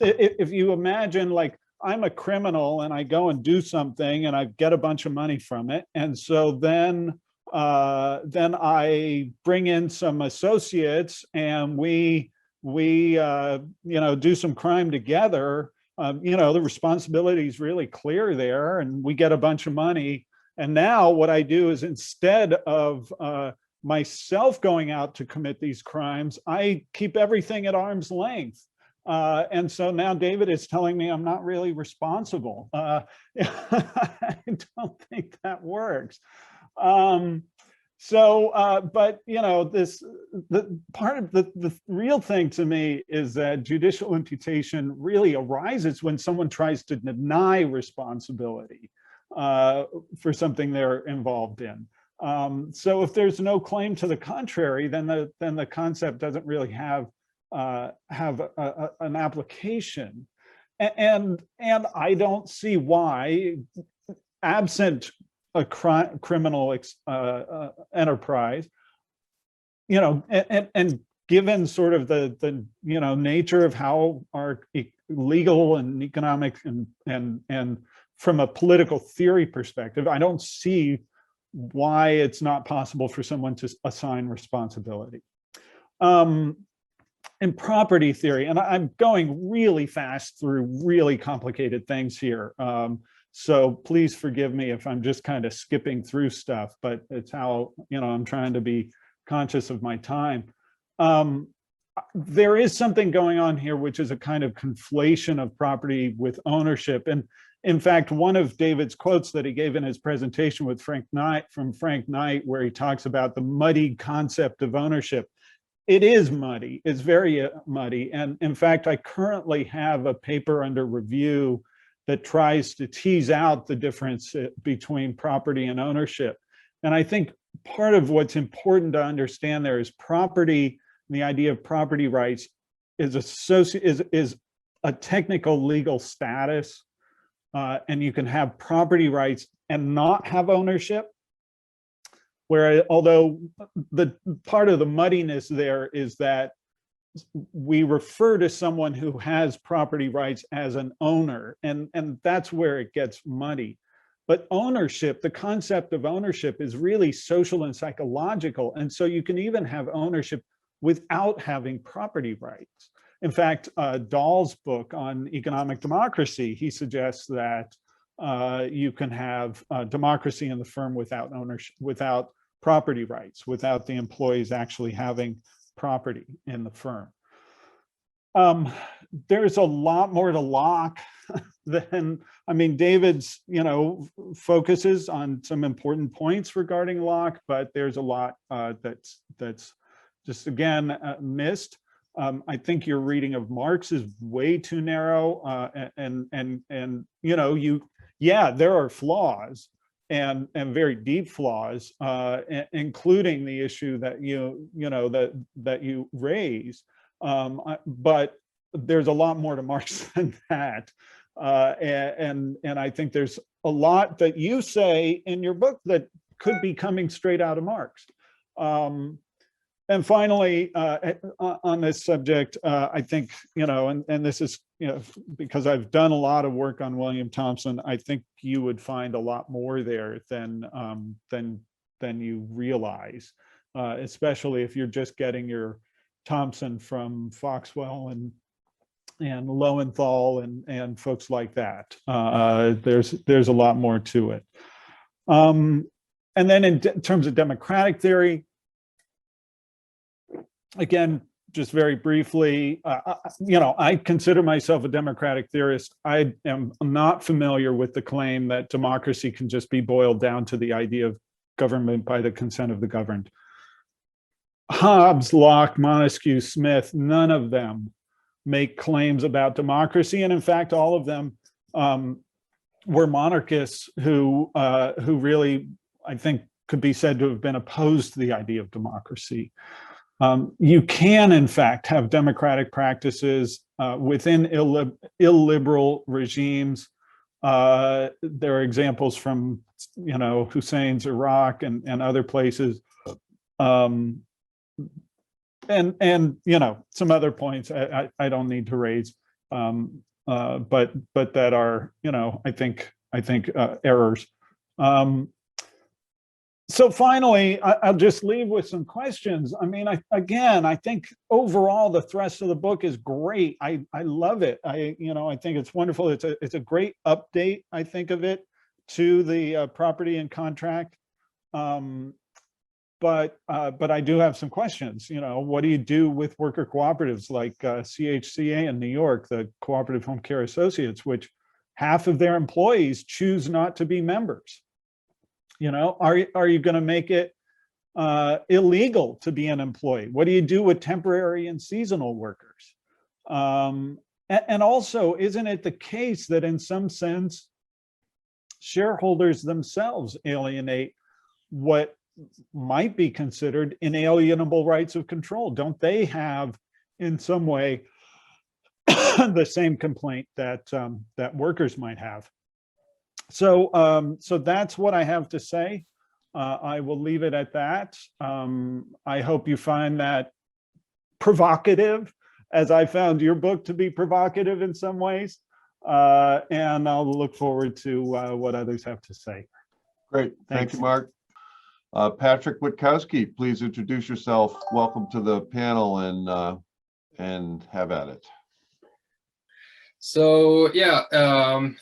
If you imagine, like, I'm a criminal and I go and do something and I get a bunch of money from it, and so then I bring in some associates and we do some crime together. The responsibility is really clear there, and we get a bunch of money. And now what I do is, instead of myself going out to commit these crimes, I keep everything at arm's length. And so now David is telling me I'm not really responsible. I don't think that works. But the part of the real thing to me is that judicial imputation really arises when someone tries to deny responsibility for something they're involved in. So if there's no claim to the contrary, then the concept doesn't really have an application. And I don't see why, absent a criminal enterprise, and given sort of the nature of how our legal and economic and from a political theory perspective, I don't see why it's not possible for someone to assign responsibility. In property theory, and I'm going really fast through really complicated things here, so please forgive me if I'm just kind of skipping through stuff, but it's how, I'm trying to be conscious of my time. There is something going on here, which is a kind of conflation of property with ownership. And in fact, one of David's quotes that he gave in his presentation with Frank Knight, where he talks about the muddied concept of ownership, it is muddy. It's very muddy. And in fact, I currently have a paper under review that tries to tease out the difference between property and ownership. And I think part of what's important to understand there is property, the idea of property rights is a technical legal status. And you can have property rights and not have ownership. Where although the part of the muddiness there is that we refer to someone who has property rights as an owner, and that's where it gets muddy. But ownership, the concept of ownership is really social and psychological. And so you can even have ownership without having property rights. In fact, Dahl's book on economic democracy, he suggests that you can have democracy in the firm without ownership, without property rights, without the employees actually having property in the firm. There's a lot more to Locke than, I mean, David's, focuses on some important points regarding Locke, but there's a lot that's just, again, missed. I think your reading of Marx is way too narrow, there are flaws, and very deep flaws, including the issue that you raise. But there's a lot more to Marx than that, and I think there's a lot that you say in your book that could be coming straight out of Marx. And finally, on this subject, I think, and this is, because I've done a lot of work on William Thompson, I think you would find a lot more there than you realize, especially if you're just getting your Thompson from Foxwell and Lowenthal and folks like that. There's a lot more to it. And then in terms of democratic theory, again, just very briefly, I consider myself a democratic theorist. I am not familiar with the claim that democracy can just be boiled down to the idea of government by the consent of the governed. Hobbes, Locke, Montesquieu, Smith, none of them make claims about democracy. And in fact, all of them were monarchists who really, I think, could be said to have been opposed to the idea of democracy. You can, in fact, have democratic practices within illiberal regimes. There are examples from, Hussein's Iraq and other places. And some other points I don't need to raise, but that are, I think errors. So finally, I'll just leave with some questions. I mean, I think overall the thrust of the book is great. I love it. I think it's wonderful. It's a great update, I think, of it to the property and contract. But I do have some questions. What do you do with worker cooperatives like CHCA in New York, the Cooperative Home Care Associates, which half of their employees choose not to be members? Are you going to make it illegal to be an employee? What do you do with temporary and seasonal workers? And also, isn't it the case that in some sense, shareholders themselves alienate what might be considered inalienable rights of control? Don't they have, in some way, the same complaint that workers might have? So that's what I have to say. I will leave it at that. I hope you find that provocative, as I found your book to be provocative in some ways. And I'll look forward to what others have to say. Great. Thank Thanks. you, Mark. Patrick Witkowski, please introduce yourself. Welcome to the panel and have at it. So yeah,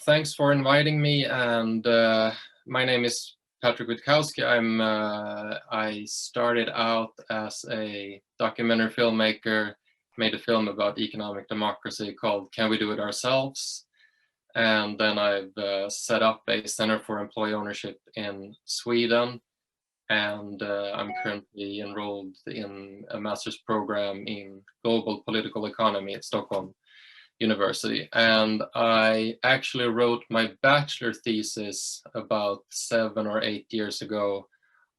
thanks for inviting me. And my name is Patrick Witkowski. I started out as a documentary filmmaker, made a film about economic democracy called Can We Do It Ourselves? And then I've set up a Center for Employee Ownership in Sweden. and I'm currently enrolled in a master's program in global political economy at Stockholm University. And I actually wrote my bachelor thesis about 7 or 8 years ago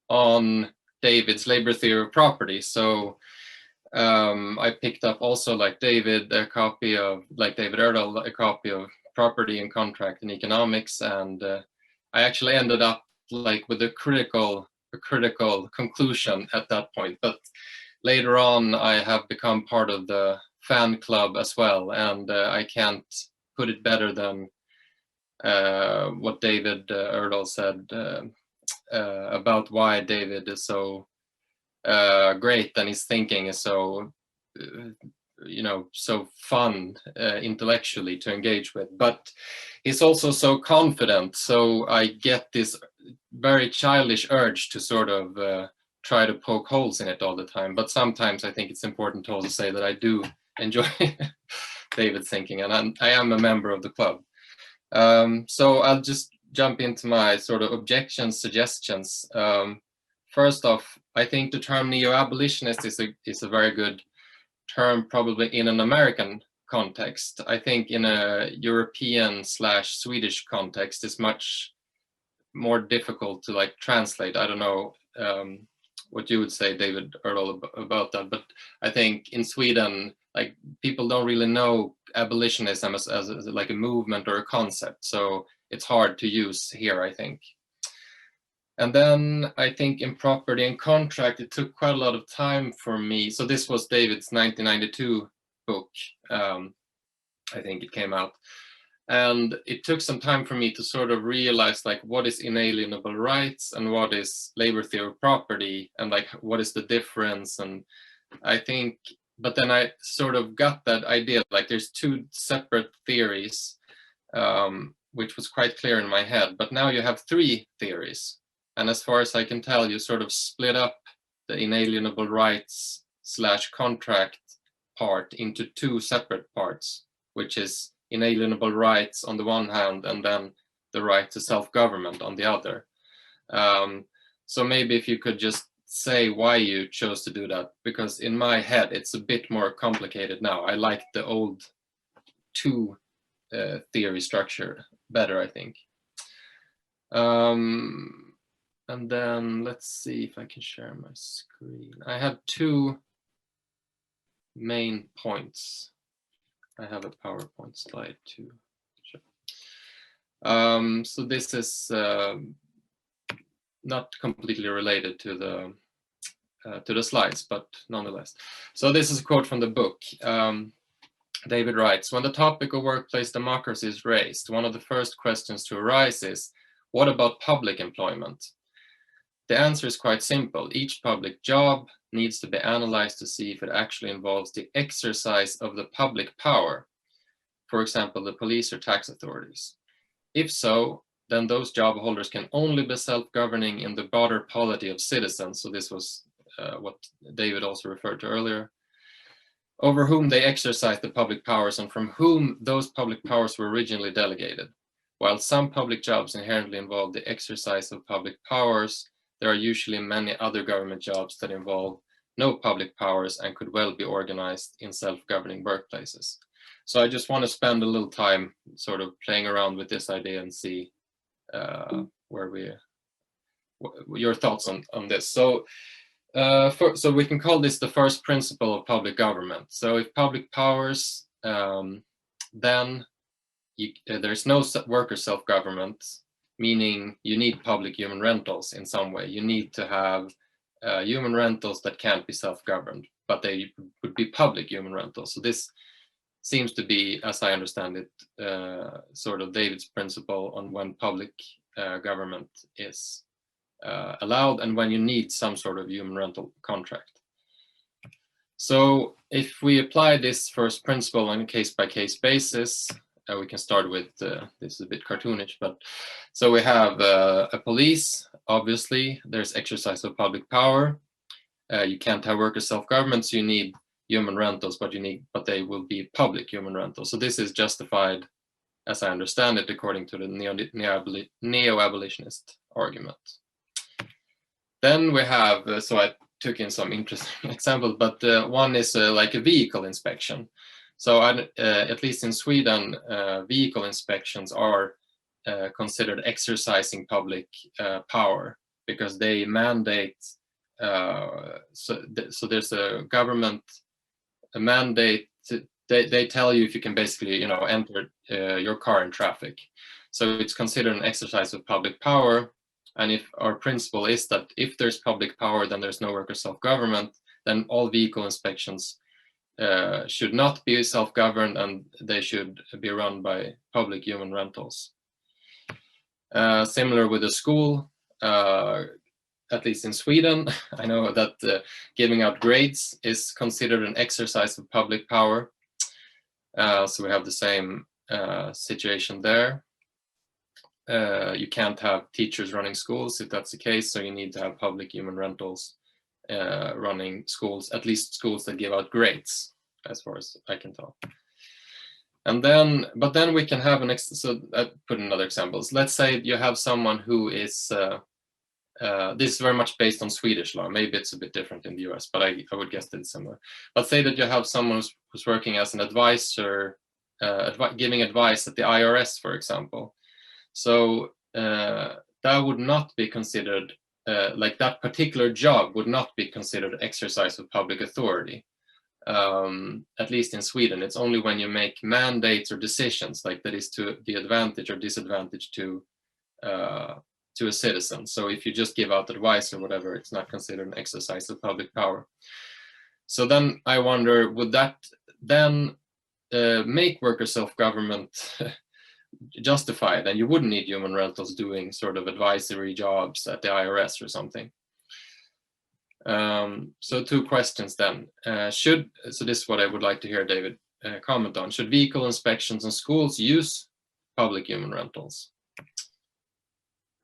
on David's labor theory of property. So I picked up also, like David, a copy of, like David Erdahl, a copy of Property and Contract in Economics. And I actually ended up like with a critical conclusion at that point. But later on, I have become part of the fan club as well. And I can't put it better than what David Erdahl said about why David is so great and his thinking is so so fun intellectually to engage with, but he's also so confident, so I get this very childish urge to sort of try to poke holes in it all the time. But sometimes I think it's important to also say that I do enjoy David's thinking, and I am a member of the club. So I'll just jump into my sort of objections, suggestions. First off, I think the term neo-abolitionist is a very good term, probably in an American context. I think in a European/Swedish context, it's much more difficult to like translate. I don't know what you would say, David Erdahl, about that, but I think in Sweden, like people don't really know abolitionism as like a movement or a concept, so it's hard to use here, I think. And then I think in Property and Contract, it took quite a lot of time for me. So this was David's 1992 book, I think it came out. And it took some time for me to sort of realize like what is inalienable rights and what is labor theory of property, and like what is the difference. And I think, but then I sort of got that idea, like there's two separate theories, which was quite clear in my head, but now you have three theories. And as far as I can tell, you sort of split up the inalienable rights / contract part into two separate parts, which is inalienable rights on the one hand, and then the right to self-government on the other. So maybe if you could just say why you chose to do that, because in my head, it's a bit more complicated now. I like the old two theory structure better, I think. And then let's see if I can share my screen. I have two main points. I have a PowerPoint slide too. So this is not completely related to the slides, but nonetheless. So this is a quote from the book. David writes, when the topic of workplace democracy is raised, one of the first questions to arise is, what about public employment? The answer is quite simple. Each public job needs to be analyzed to see if it actually involves the exercise of the public power, for example, the police or tax authorities. If so, then those job holders can only be self-governing in the broader polity of citizens. So this was what David also referred to earlier, over whom they exercise the public powers and from whom those public powers were originally delegated. While some public jobs inherently involve the exercise of public powers, there are usually many other government jobs that involve no public powers and could well be organized in self-governing workplaces. So I just want to spend a little time sort of playing around with this idea and see your thoughts on this. So, so we can call this the first principle of public government. So if public powers, then there's no worker self-government, meaning you need public human rentals in some way. You need to have human rentals that can't be self-governed, but they would be public human rentals. So this seems to be, as I understand it, sort of David's principle on when public government is allowed and when you need some sort of human rental contract. So if we apply this first principle on a case-by-case basis, we can start with, this is a bit cartoonish, but so we have a police, obviously, there's exercise of public power. You can't have worker self-government, so you need human rentals, but they will be public human rentals. So this is justified, as I understand it, according to the neo-abolitionist argument. Then we have, so I took in some interesting examples, but one is like a vehicle inspection. So at least in Sweden, vehicle inspections are considered exercising public power, because they mandate, so there's a government mandate, they tell you if you can basically, enter your car in traffic. So it's considered an exercise of public power. And if our principle is that if there's public power, then there's no worker self-government, then all vehicle inspections should not be self-governed, and they should be run by public human rentals. Similar with the school, at least in Sweden, I know that giving out grades is considered an exercise of public power. So we have the same situation there. You can't have teachers running schools if that's the case, so you need to have public human rentals running schools, at least schools that give out grades, as far as I can tell. And then, but then we can have so I put another example. Let's say you have someone who is, this is very much based on Swedish law. Maybe it's a bit different in the US, but I would guess that it's similar. But say that you have someone who's working as an advisor, giving advice at the IRS, for example. So that would not be considered, like that particular job would not be considered exercise of public authority. At least in Sweden, it's only when you make mandates or decisions, like that is to the advantage or disadvantage to a citizen. So if you just give out advice or whatever, it's not considered an exercise of public power. So then I wonder, would that then make worker self-government justified, and you wouldn't need human rentals doing sort of advisory jobs at the IRS or something? So two questions then. So this is what I would like to hear David comment on. Should vehicle inspections in schools use public human rentals?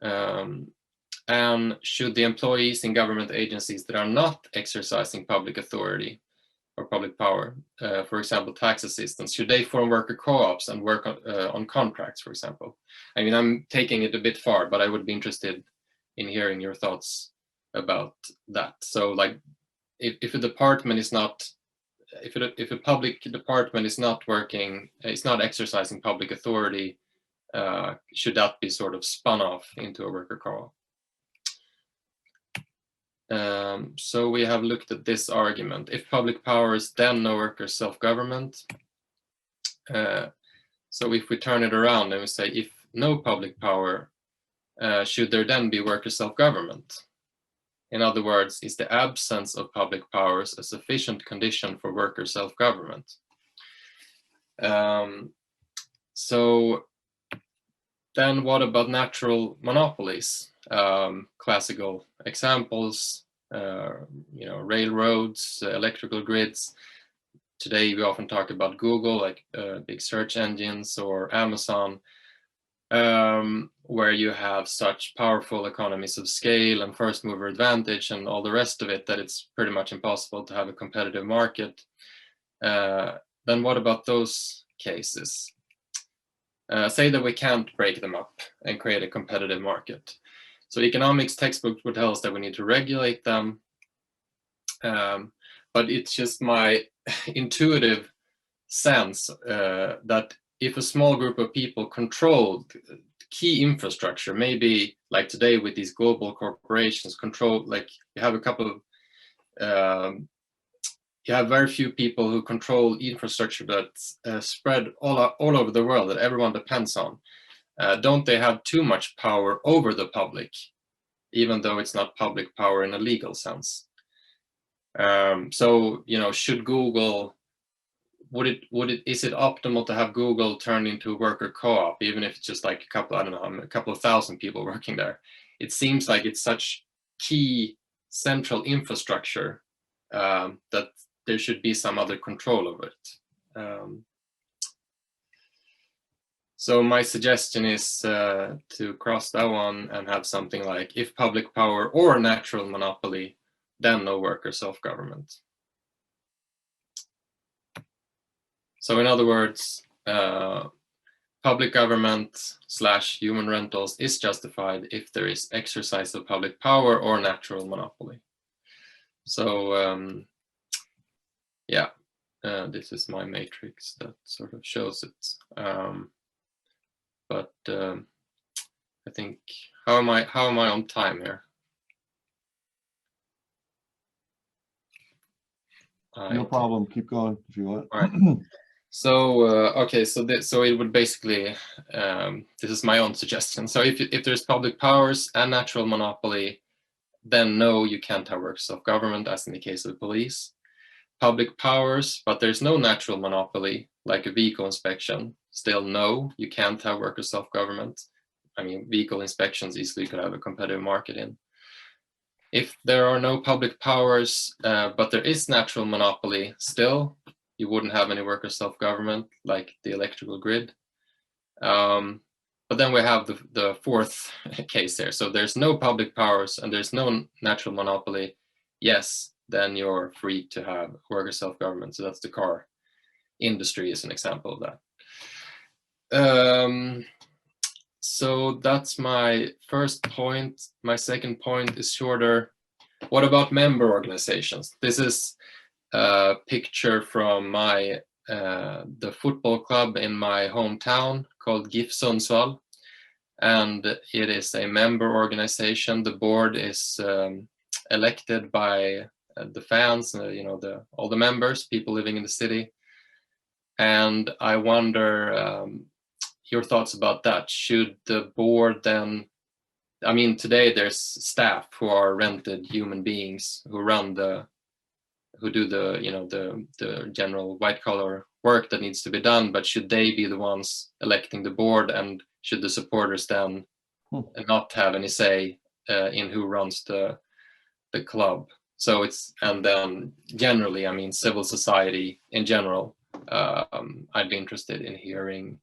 And should the employees in government agencies that are not exercising public authority or public power, for example, tax assistants, should they form worker co-ops and work on contracts, for example? I mean, I'm taking it a bit far, but I would be interested in hearing your thoughts about that. So like, if a department is not, if a public department is not working, it's not exercising public authority, should that be sort of spun off into a worker co-op? So we have looked at this argument. If public power is then no worker self-government, so if we turn it around and we say, if no public power, should there then be worker self-government? In other words, is the absence of public powers a sufficient condition for worker self-government? So then what about natural monopolies? Classical examples, railroads, electrical grids. Today we often talk about Google, like big search engines, or Amazon, where you have such powerful economies of scale and first mover advantage and all the rest of it that it's pretty much impossible to have a competitive market. Then what about those cases? Say that we can't break them up and create a competitive market. So economics textbooks would tell us that we need to regulate them. But it's just my intuitive sense that if a small group of people control key infrastructure, maybe like today with these global corporations control, like you have a couple of, you have very few people who control infrastructure that's spread all over the world that everyone depends on. Don't they have too much power over the public, even though it's not public power in a legal sense? So, should Google, is it optimal to have Google turn into a worker co-op, even if it's just like a couple of thousand people working there? It seems like it's such key central infrastructure that there should be some other control over it. So my suggestion is to cross that one and have something like, if public power or natural monopoly, then no worker self-government. So in other words, public government / human rentals is justified if there is exercise of public power or natural monopoly. So yeah, this is my matrix that sort of shows it. But I think, how am I on time here? No problem. Keep going if you want. All right. So okay, so it would basically, this is my own suggestion. So if there's public powers and natural monopoly, then no, you can't have workers of government, as in the case of the police. Public powers, but there's no natural monopoly, like a vehicle inspection, still no, you can't have workers of government. I mean, vehicle inspections easily could have a competitive market in. If there are no public powers, but there is natural monopoly, still, you wouldn't have any workers' self-government, like the electrical grid. But then we have the fourth case here. So there's no public powers and there's no natural monopoly. Yes, then you're free to have workers' self-government. So that's the car industry is an example of that. So that's my first point. My second point is shorter. What about member organizations? This is a picture from my the football club in my hometown called GIF Sundsvall, and it is a member organization. The board is elected by the fans, all the members, people living in the city. And I wonder your thoughts about that. Should the board then, I mean, today there's staff who are rented human beings who do the general white collar work that needs to be done, but should they be the ones electing the board, and should the supporters then not have any say in who runs the club? So and then generally, I mean, civil society in general, I'd be interested in hearing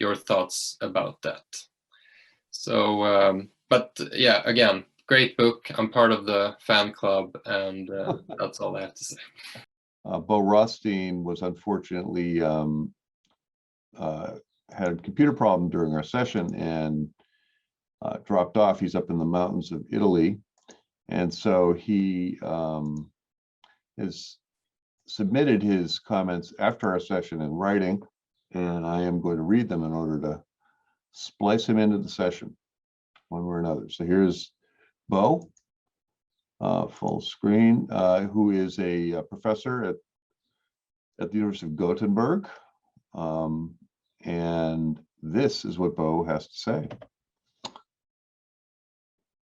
your thoughts about that. So, but yeah, again, great book. I'm part of the fan club, and that's all I have to say. Bo Rothstein was unfortunately had a computer problem during our session and dropped off. He's up in the mountains of Italy, and so he has submitted his comments after our session in writing, and I am going to read them in order to splice him into the session one way or another. So here's Bo, full screen, who is a professor at the University of Gothenburg. And this is what Bo has to say.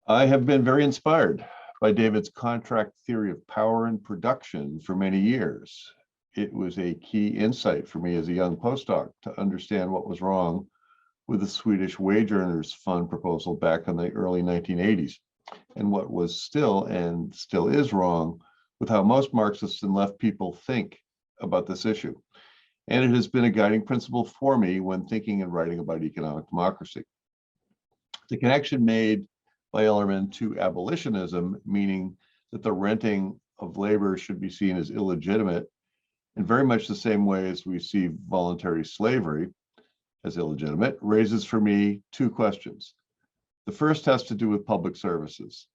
I have been very inspired by David's contract theory of power and production for many years. It was a key insight for me as a young postdoc to understand what was wrong with the Swedish Wage Earners Fund proposal back in the early 1980s, and what was still is wrong with how most Marxists and left people think about this issue. And it has been a guiding principle for me when thinking and writing about economic democracy. The connection made by Ellerman to abolitionism, meaning that the renting of labor should be seen as illegitimate in very much the same way as we see voluntary slavery as illegitimate, raises for me two questions. The first has to do with public services.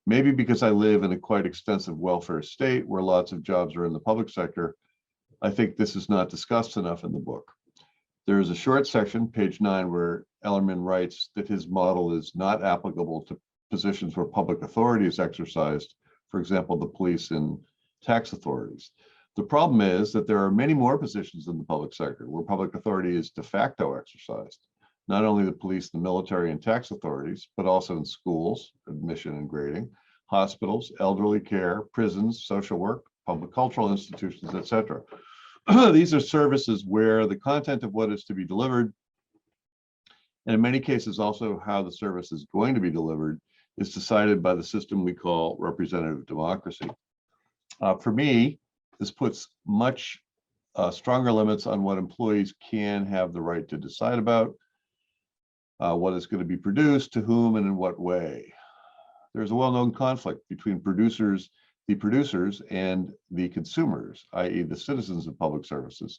Maybe because I live in a quite extensive welfare state where lots of jobs are in the public sector, I think this is not discussed enough in the book. There is a short section, page 9, where Ellerman writes that his model is not applicable to positions where public authority is exercised, for example, the police and tax authorities. The problem is that there are many more positions in the public sector where public authority is de facto exercised, not only the police, the military, and tax authorities, but also in schools, admission and grading, hospitals, elderly care, prisons, social work, public cultural institutions, etc. These are services where the content of what is to be delivered, and in many cases also how the service is going to be delivered, is decided by the system we call representative democracy. For me, this puts much stronger limits on what employees can have the right to decide about, what is going to be produced, to whom, and in what way. There's a well-known conflict between the producers and the consumers, i.e. the citizens of public services.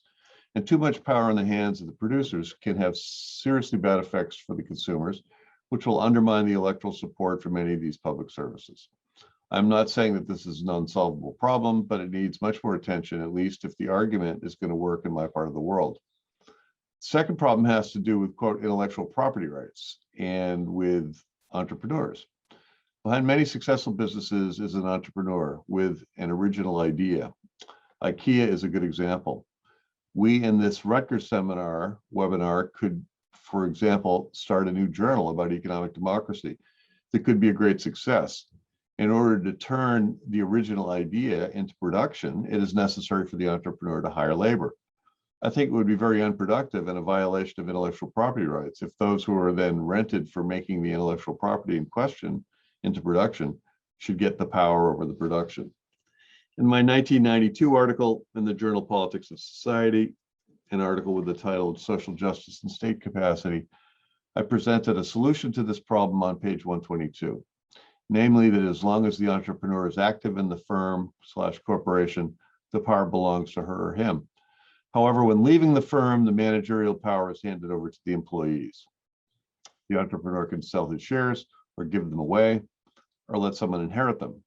and too much power in the hands of the producers can have seriously bad effects for the consumers, which will undermine the electoral support for many of these public services. I'm not saying that this is an unsolvable problem, but it needs much more attention, at least if the argument is going to work in my part of the world. Second problem has to do with, quote, intellectual property rights and with entrepreneurs. Behind many successful businesses is an entrepreneur with an original idea. IKEA is a good example. We in this Rutgers webinar could, for example, start a new journal about economic democracy that could be a great success. In order to turn the original idea into production, it is necessary for the entrepreneur to hire labor. I think it would be very unproductive and a violation of intellectual property rights if those who are then rented for making the intellectual property in question into production should get the power over the production. In my 1992 article in the journal Politics of Society, an article with the title Social Justice and State Capacity, I presented a solution to this problem on page 122. Namely, that as long as the entrepreneur is active in the firm/corporation, the power belongs to her or him. However, when leaving the firm, the managerial power is handed over to the employees. The entrepreneur can sell his shares or give them away or let someone inherit them.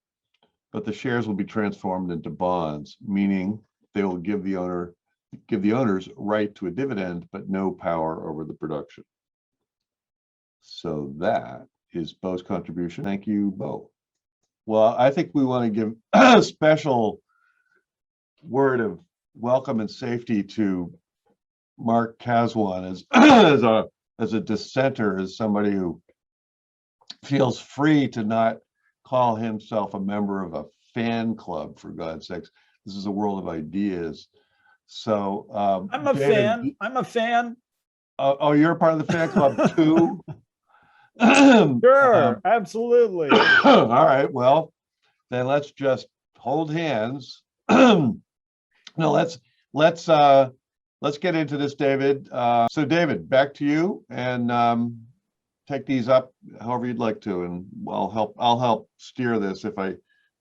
But the shares will be transformed into bonds, meaning they will give the owners right to a dividend, but no power over the production. So that is Bo's contribution. Thank you, Bo. Well, I think we want to give a special word of welcome and safety to Mark Caswan as a dissenter, as somebody who feels free to not call himself a member of a fan club, for God's sakes. This is a world of ideas. So I'm a fan. I'm a fan. Oh, you're part of the fan club too? Sure, absolutely. All right, well, then let's just hold hands. No, let's get into this, David. So David, back to you, and take these up however you'd like to, and I'll help steer this if I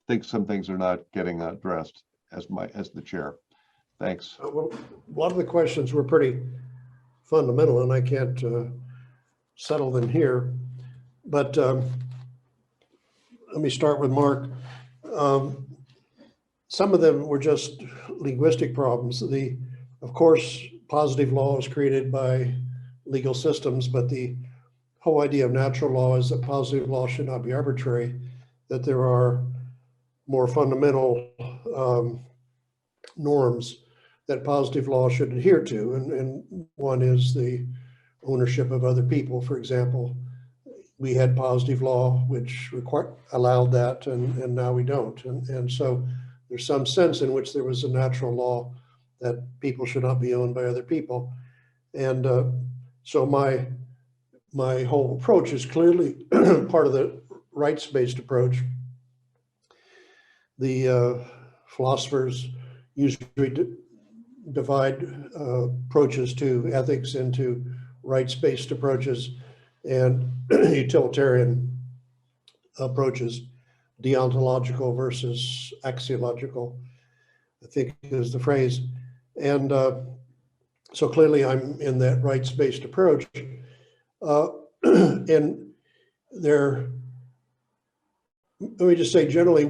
think some things are not getting addressed as the chair. Thanks. Well, a lot of the questions were pretty fundamental, and I can't settle them here. But let me start with Mark. Some of them were just linguistic problems. Of course, positive law is created by legal systems, but the whole idea of natural law is that positive law should not be arbitrary, that there are more fundamental norms that positive law should adhere to. And one is the ownership of other people. For example, we had positive law, which allowed that, and now we don't. And so there's some sense in which there was a natural law that people should not be owned by other people. And so my whole approach is clearly part of the rights-based approach. The philosophers usually divide approaches to ethics into rights-based approaches and utilitarian approaches, deontological versus axiological, I think is the phrase. And so clearly I'm in that rights-based approach. And let me just say generally,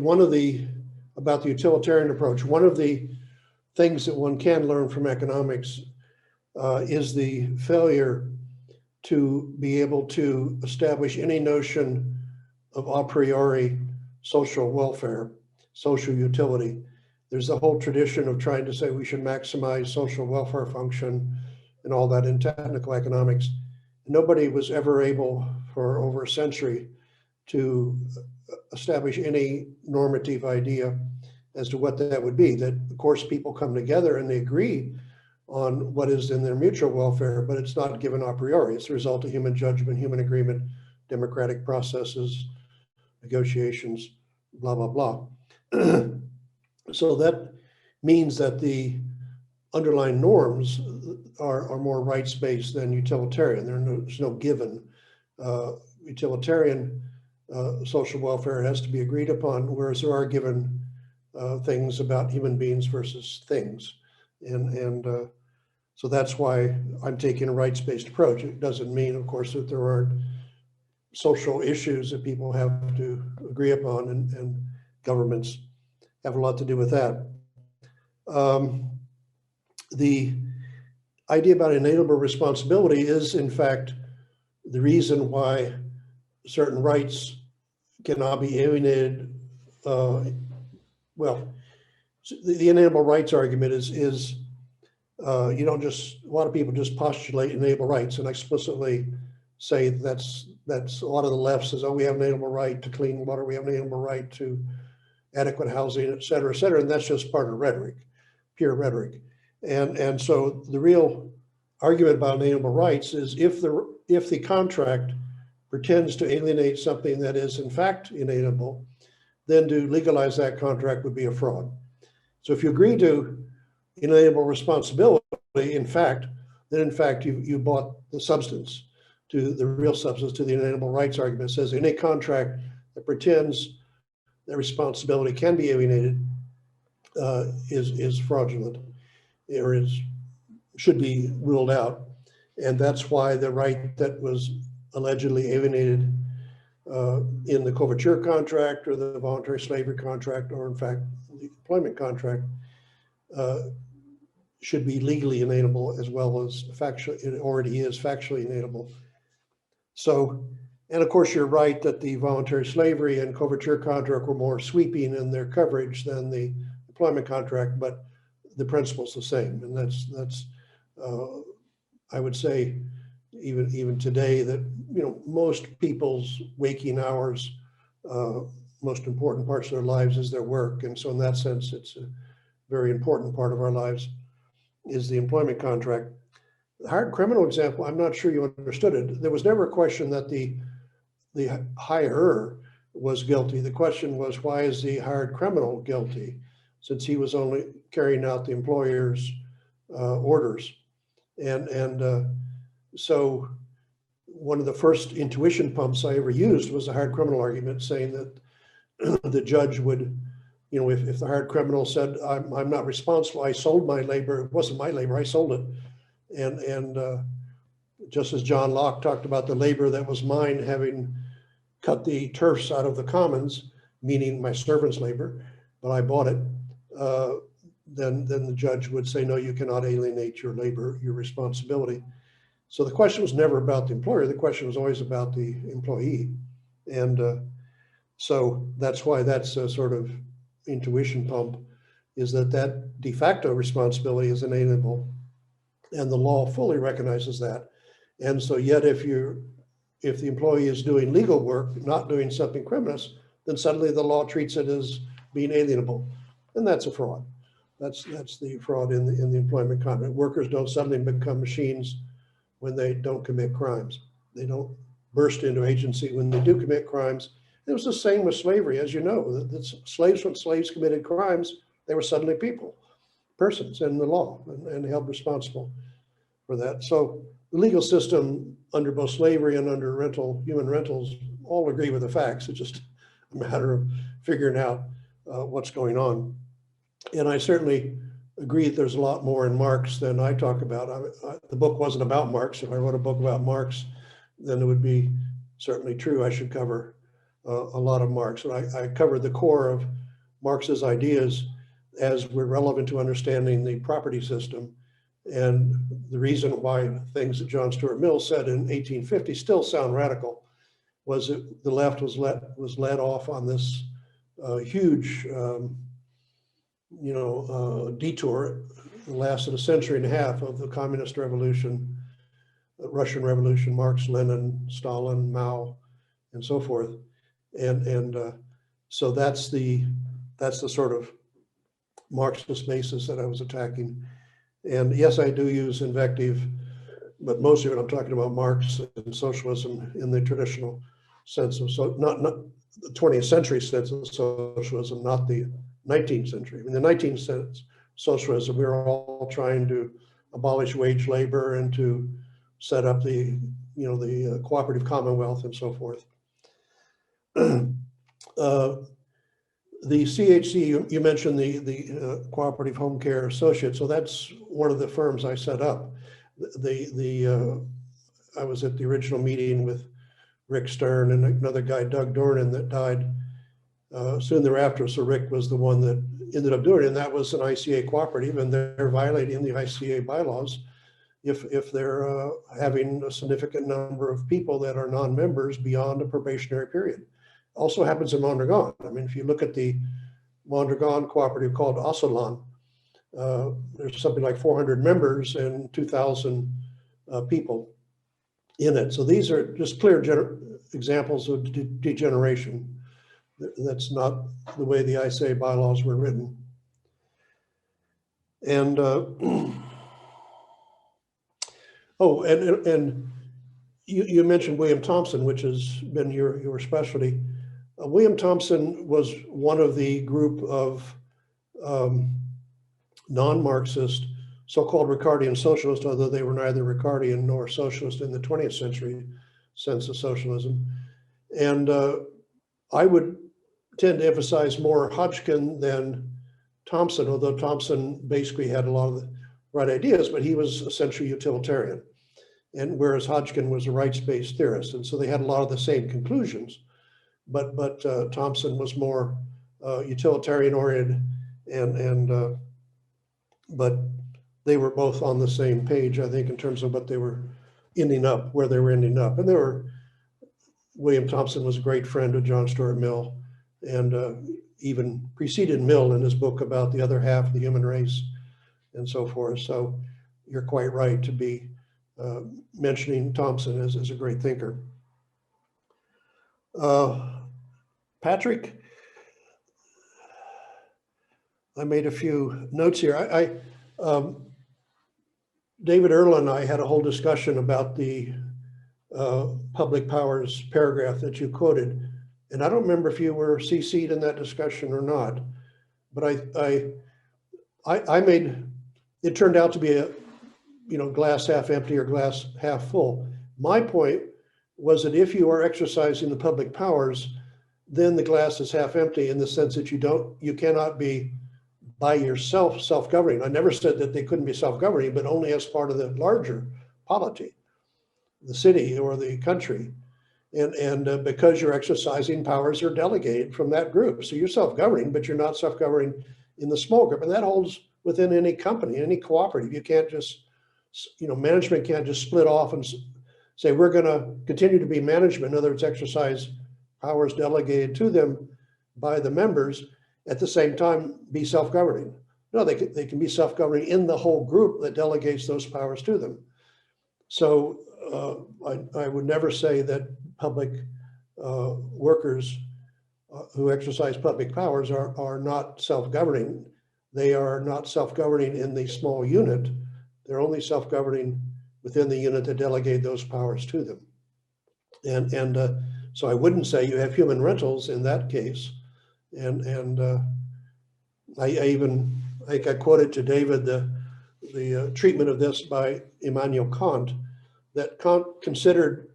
about the utilitarian approach, one of the things that one can learn from economics is the failure to be able to establish any notion of a priori social welfare, social utility. There's a whole tradition of trying to say we should maximize social welfare function and all that in technical economics. Nobody was ever able for over a century to establish any normative idea as to what that would be. That, of course, people come together and they agree on what is in their mutual welfare, but it's not given a priori. It's the result of human judgment, human agreement, democratic processes, negotiations, blah, blah, blah. So that means that the underlying norms are more rights-based than utilitarian. There's no given. Utilitarian social welfare has to be agreed upon, whereas there are given things about human beings versus things. And So that's why I'm taking a rights-based approach. It doesn't mean, of course, that there aren't social issues that people have to agree upon, and governments have a lot to do with that. The idea about inalienable responsibility is, in fact, the reason why certain rights cannot be alienated. Well, the inalienable rights argument is you don't just, a lot of people just postulate inalienable rights and explicitly say that's a lot of the left says, oh, we have an inalienable right to clean water, we have an inalienable right to adequate housing, et cetera, and that's just part of rhetoric, pure rhetoric. And so the real argument about inalienable rights is if the contract pretends to alienate something that is in fact inalienable, then to legalize that contract would be a fraud. So if you agree to inalienable responsibility, in fact, then in fact you bought the substance, to the real substance, to the inalienable rights argument. It says any contract that pretends that responsibility can be alienated is fraudulent, or should be ruled out. And that's why the right that was allegedly alienated in the coverture contract or the voluntary slavery contract, or in fact the employment contract, should be legally inalienable as well as factually, it already is factually inalienable. So, and of course you're right that the voluntary slavery and coverture contract were more sweeping in their coverage than the employment contract, but the principle's the same. And that's I would say even today that, you know, most people's waking hours, most important parts of their lives is their work. And so in that sense, it's a very important part of our lives is the employment contract. The hired criminal example, I'm not sure you understood it. There was never a question that the hirer was guilty. The question was, why is the hired criminal guilty, since he was only carrying out the employer's orders? And so one of the first intuition pumps I ever used was the hired criminal argument, saying that the judge would, you know, if the hired criminal said, I'm not responsible, I sold my labor, it wasn't my labor, I sold it. And just as John Locke talked about the labor that was mine, having cut the turfs out of the commons, meaning my servant's labor, but I bought it, then the judge would say, no, you cannot alienate your labor, your responsibility. So the question was never about the employer, the question was always about the employee. And so that's why that's a sort of intuition pump, is that de facto responsibility is inalienable, and the law fully recognizes that. And so yet if the employee is doing legal work, not doing something criminous, then suddenly the law treats it as being alienable. And that's a fraud. That's the fraud in the employment contract. Workers don't suddenly become machines when they don't commit crimes. They don't burst into agency when they do commit crimes. It was the same with slavery, as you know. When slaves committed crimes, they were suddenly people, persons in the law, and held responsible for that. So the legal system under both slavery and under human rentals all agree with the facts. It's just a matter of figuring out what's going on. And I certainly agree that there's a lot more in Marx than I talk about. The book wasn't about Marx. If I wrote a book about Marx, then it would be certainly true I should cover a lot of Marx. And I covered the core of Marx's ideas as were relevant to understanding the property system. And the reason why things that John Stuart Mill said in 1850 still sound radical was that the left was led off on this huge detour that lasted a century and a half of the communist revolution, Russian Revolution, Marx, Lenin, Stalin, Mao, and so forth. And so that's the sort of Marxist basis that I was attacking. And yes, I do use invective, but most of it I'm talking about Marx and socialism in the traditional sense of, so not the 20th century sense of socialism, not the 19th century. I mean, the 19th century socialism, we were all trying to abolish wage labor and to set up the cooperative commonwealth and so forth. The CHC, you mentioned the Cooperative Home Care Associate, so that's one of the firms I set up. I was at the original meeting with Rick Stern and another guy, Doug Dornan, that died soon thereafter. So Rick was the one that ended up doing it, and that was an ICA cooperative, and they're violating the ICA bylaws if they're having a significant number of people that are non-members beyond a probationary period. Also happens in Mondragon. I mean, if you look at the Mondragon cooperative called Asalan, there's something like 400 members and 2,000 people in it. So these are just clear examples of degeneration. That's not the way the ICA bylaws were written. And oh, and you mentioned William Thompson, which has been your specialty. William Thompson was one of the group of non-Marxist, so-called Ricardian socialists, although they were neither Ricardian nor socialist in the 20th century sense of socialism. And I would tend to emphasize more Hodgkin than Thompson, although Thompson basically had a lot of the right ideas, but he was essentially utilitarian. And whereas Hodgkin was a rights-based theorist. And so they had a lot of the same conclusions, but Thompson was more utilitarian oriented, but they were both on the same page, I think, in terms of what they were ending up, where they were ending up. And William Thompson was a great friend of John Stuart Mill, and even preceded Mill in his book about the other half of the human race and so forth. So you're quite right to be mentioning Thompson as a great thinker. Patrick, I made a few notes here. David Earl and I had a whole discussion about the public powers paragraph that you quoted. And I don't remember if you were CC'd in that discussion or not, but I made, it turned out to be a, glass half empty or glass half full. My point was that if you are exercising the public powers, then the glass is half empty in the sense that you cannot be by yourself self-governing. I never said that they couldn't be self-governing, but only as part of the larger polity, the city or the country. And because you're exercising powers are delegated from that group. So you're self-governing, but you're not self-governing in the small group. And that holds within any company, any cooperative. You can't just, management can't just split off and say, we're going to continue to be management. In other words, exercise powers delegated to them by the members, at the same time be self-governing. No, they can be self-governing in the whole group that delegates those powers to them. So I would never say that public workers who exercise public powers are not self-governing. They are not self-governing in the small unit. They're only self-governing within the unit that delegate those powers to them. And so I wouldn't say you have human rentals in that case. And I think I quoted to David the treatment of this by Immanuel Kant, that Kant considered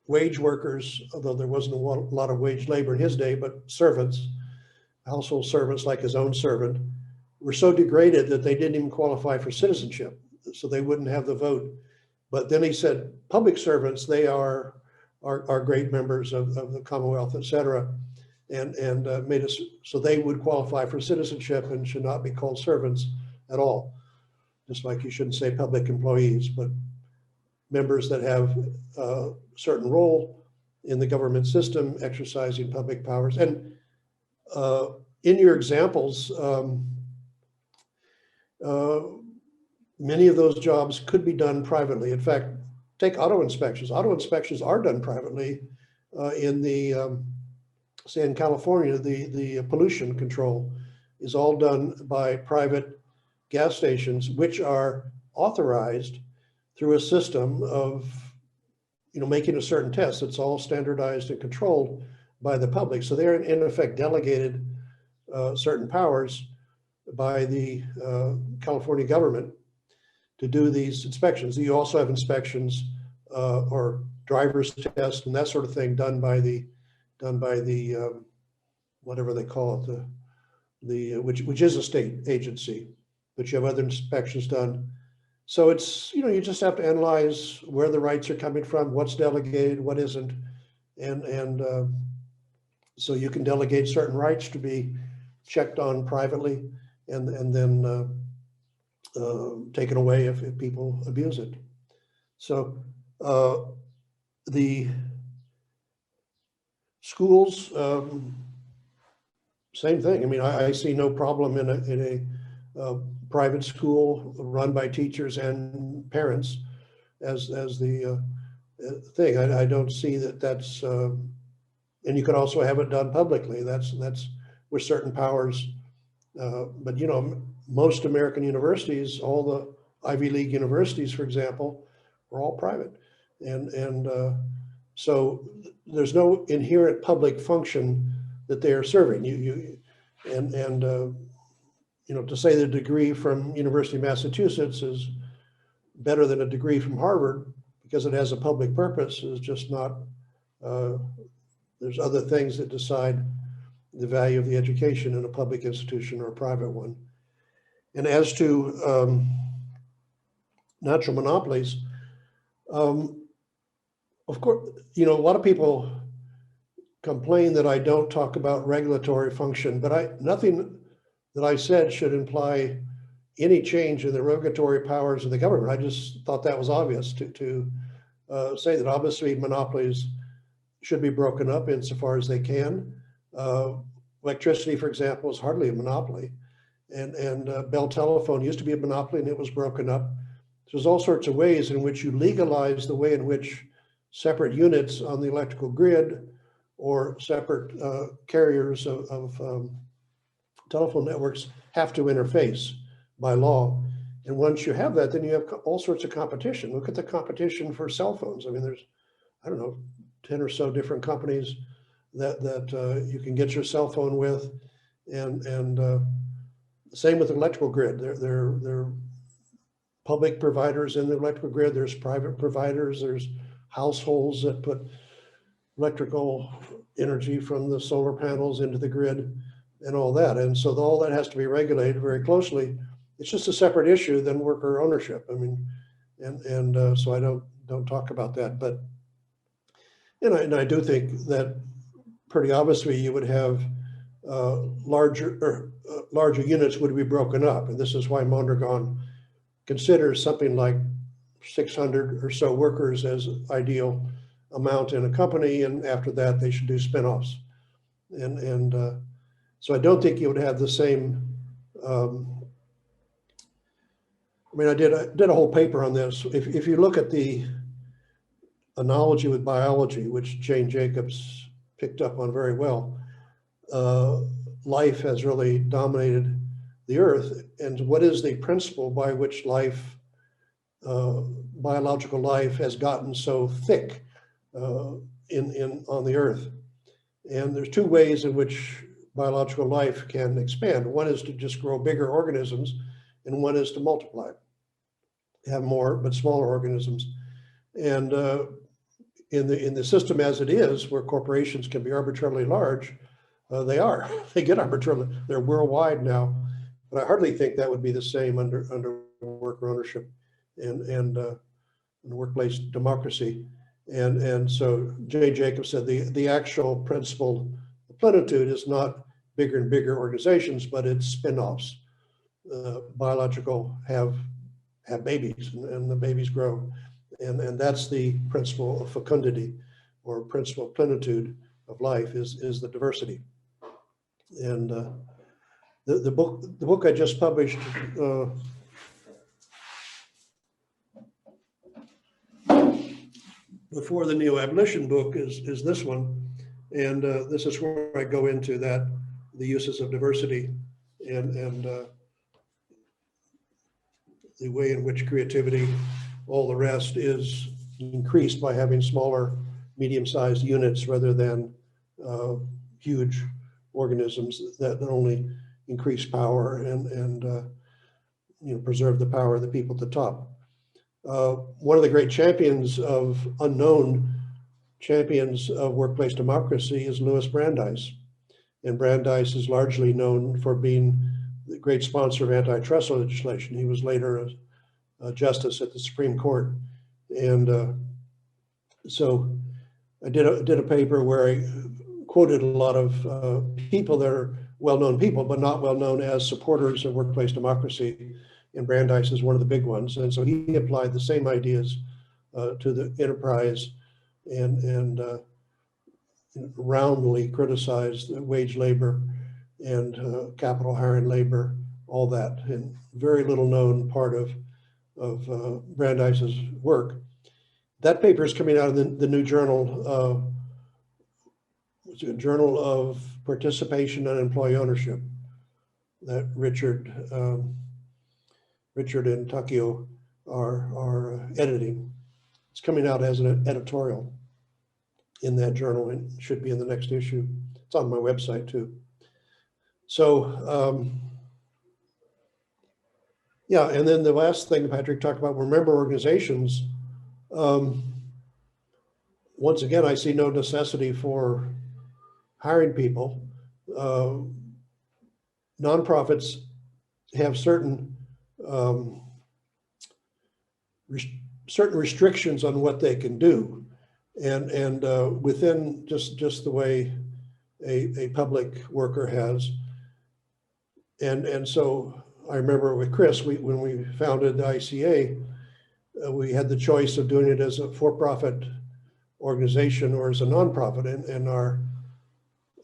wage workers, although there wasn't a lot of wage labor in his day, but servants, household servants like his own servant, were so degraded that they didn't even qualify for citizenship, so they wouldn't have the vote. But then he said, public servants, they are great members of the Commonwealth, et cetera, and made us so they would qualify for citizenship and should not be called servants at all. Just like you shouldn't say public employees, but members that have a certain role in the government system exercising public powers. And in your examples, many of those jobs could be done privately. In fact, take auto inspections. Auto inspections are done privately in the, say in California, the pollution control is all done by private gas stations, which are authorized through a system of, making a certain test. It's all standardized and controlled by the public. So they're in effect delegated certain powers by the California government to do these inspections. You also have inspections or driver's tests and that sort of thing done by the whatever they call it, which is a state agency, but you have other inspections done. So it's, you just have to analyze where the rights are coming from, what's delegated, what isn't. And so you can delegate certain rights to be checked on privately and then taken away if people abuse it. So the schools, same thing. I mean, I see no problem in a private school run by teachers and parents as the thing. I don't see that's, and you could also have it done publicly. That's with certain powers. But most American universities, all the Ivy League universities, for example, are all private, and so there's no inherent public function that they are serving. To say the degree from University of Massachusetts is better than a degree from Harvard because it has a public purpose is just not. There's other things that decide the value of the education in a public institution or a private one. And as to natural monopolies, of course, a lot of people complain that I don't talk about regulatory function, but nothing that I said should imply any change in the regulatory powers of the government. I just thought that was obvious to say that obviously monopolies should be broken up insofar as they can. Electricity, for example, is hardly a monopoly. And Bell Telephone used to be a monopoly and it was broken up. There's all sorts of ways in which you legalize the way in which separate units on the electrical grid or separate carriers of telephone networks have to interface by law. And once you have that, then you have all sorts of competition. Look at the competition for cell phones. I mean, there's, I don't know, 10 or so different companies that you can get your cell phone with. And same with the electrical grid. There are public providers in the electrical grid. There's private providers. There's households that put electrical energy from the solar panels into the grid and all that. And so all that has to be regulated very closely. It's just a separate issue than worker ownership. I mean, and so I don't talk about that. But and I do think that pretty obviously you would have larger units would be broken up, and this is why Mondragon considers something like 600 or so workers as ideal amount in a company, and after that they should do spinoffs. And so I don't think you would have the same. I mean, I did a whole paper on this. If you look at the analogy with biology, which Jane Jacobs picked up on very well, life has really dominated the earth. And what is the principle by which life, biological life, has gotten so thick on the earth? And there's two ways in which biological life can expand. One is to just grow bigger organisms, and one is to multiply, have more but smaller organisms. And in the system as it is, where corporations can be arbitrarily large, they get arbitrarily, they're worldwide now. But I hardly think that would be the same under worker ownership and workplace democracy. And so Jay Jacobs said the actual principle of plenitude is not bigger and bigger organizations, but it's spin-offs. Biological have babies, and the babies grow. And that's the principle of fecundity, or principle of plenitude of life is the diversity. And the book I just published before the Neo-Abolition book is this one. And this is where I go into that, the uses of diversity and the way in which creativity, all the rest, is increased by having smaller, medium-sized units rather than huge organisms that not only increase power and preserve the power of the people at the top. One of the great champions of unknown champions of workplace democracy is Louis Brandeis. And Brandeis is largely known for being the great sponsor of antitrust legislation. He was later a justice at the Supreme Court. And so I did a paper where I quoted a lot of people that are well-known people, but not well-known as supporters of workplace democracy. And Brandeis is one of the big ones. And so he applied the same ideas to the enterprise and roundly criticized wage labor and capital hiring labor, all that, and very little known part of Brandeis's work. That paper is coming out in the new journal, Journal of Participation and Employee Ownership, that Richard and Takio are editing. It's coming out as an editorial in that journal and should be in the next issue. It's on my website too. So, yeah, and then the last thing Patrick talked about were member organizations. Once again, I see no necessity for hiring people. Nonprofits have certain restrictions on what they can do, and within just the way a public worker has. And so I remember with Chris, when we founded the ICA, we had the choice of doing it as a for-profit organization or as a nonprofit, and our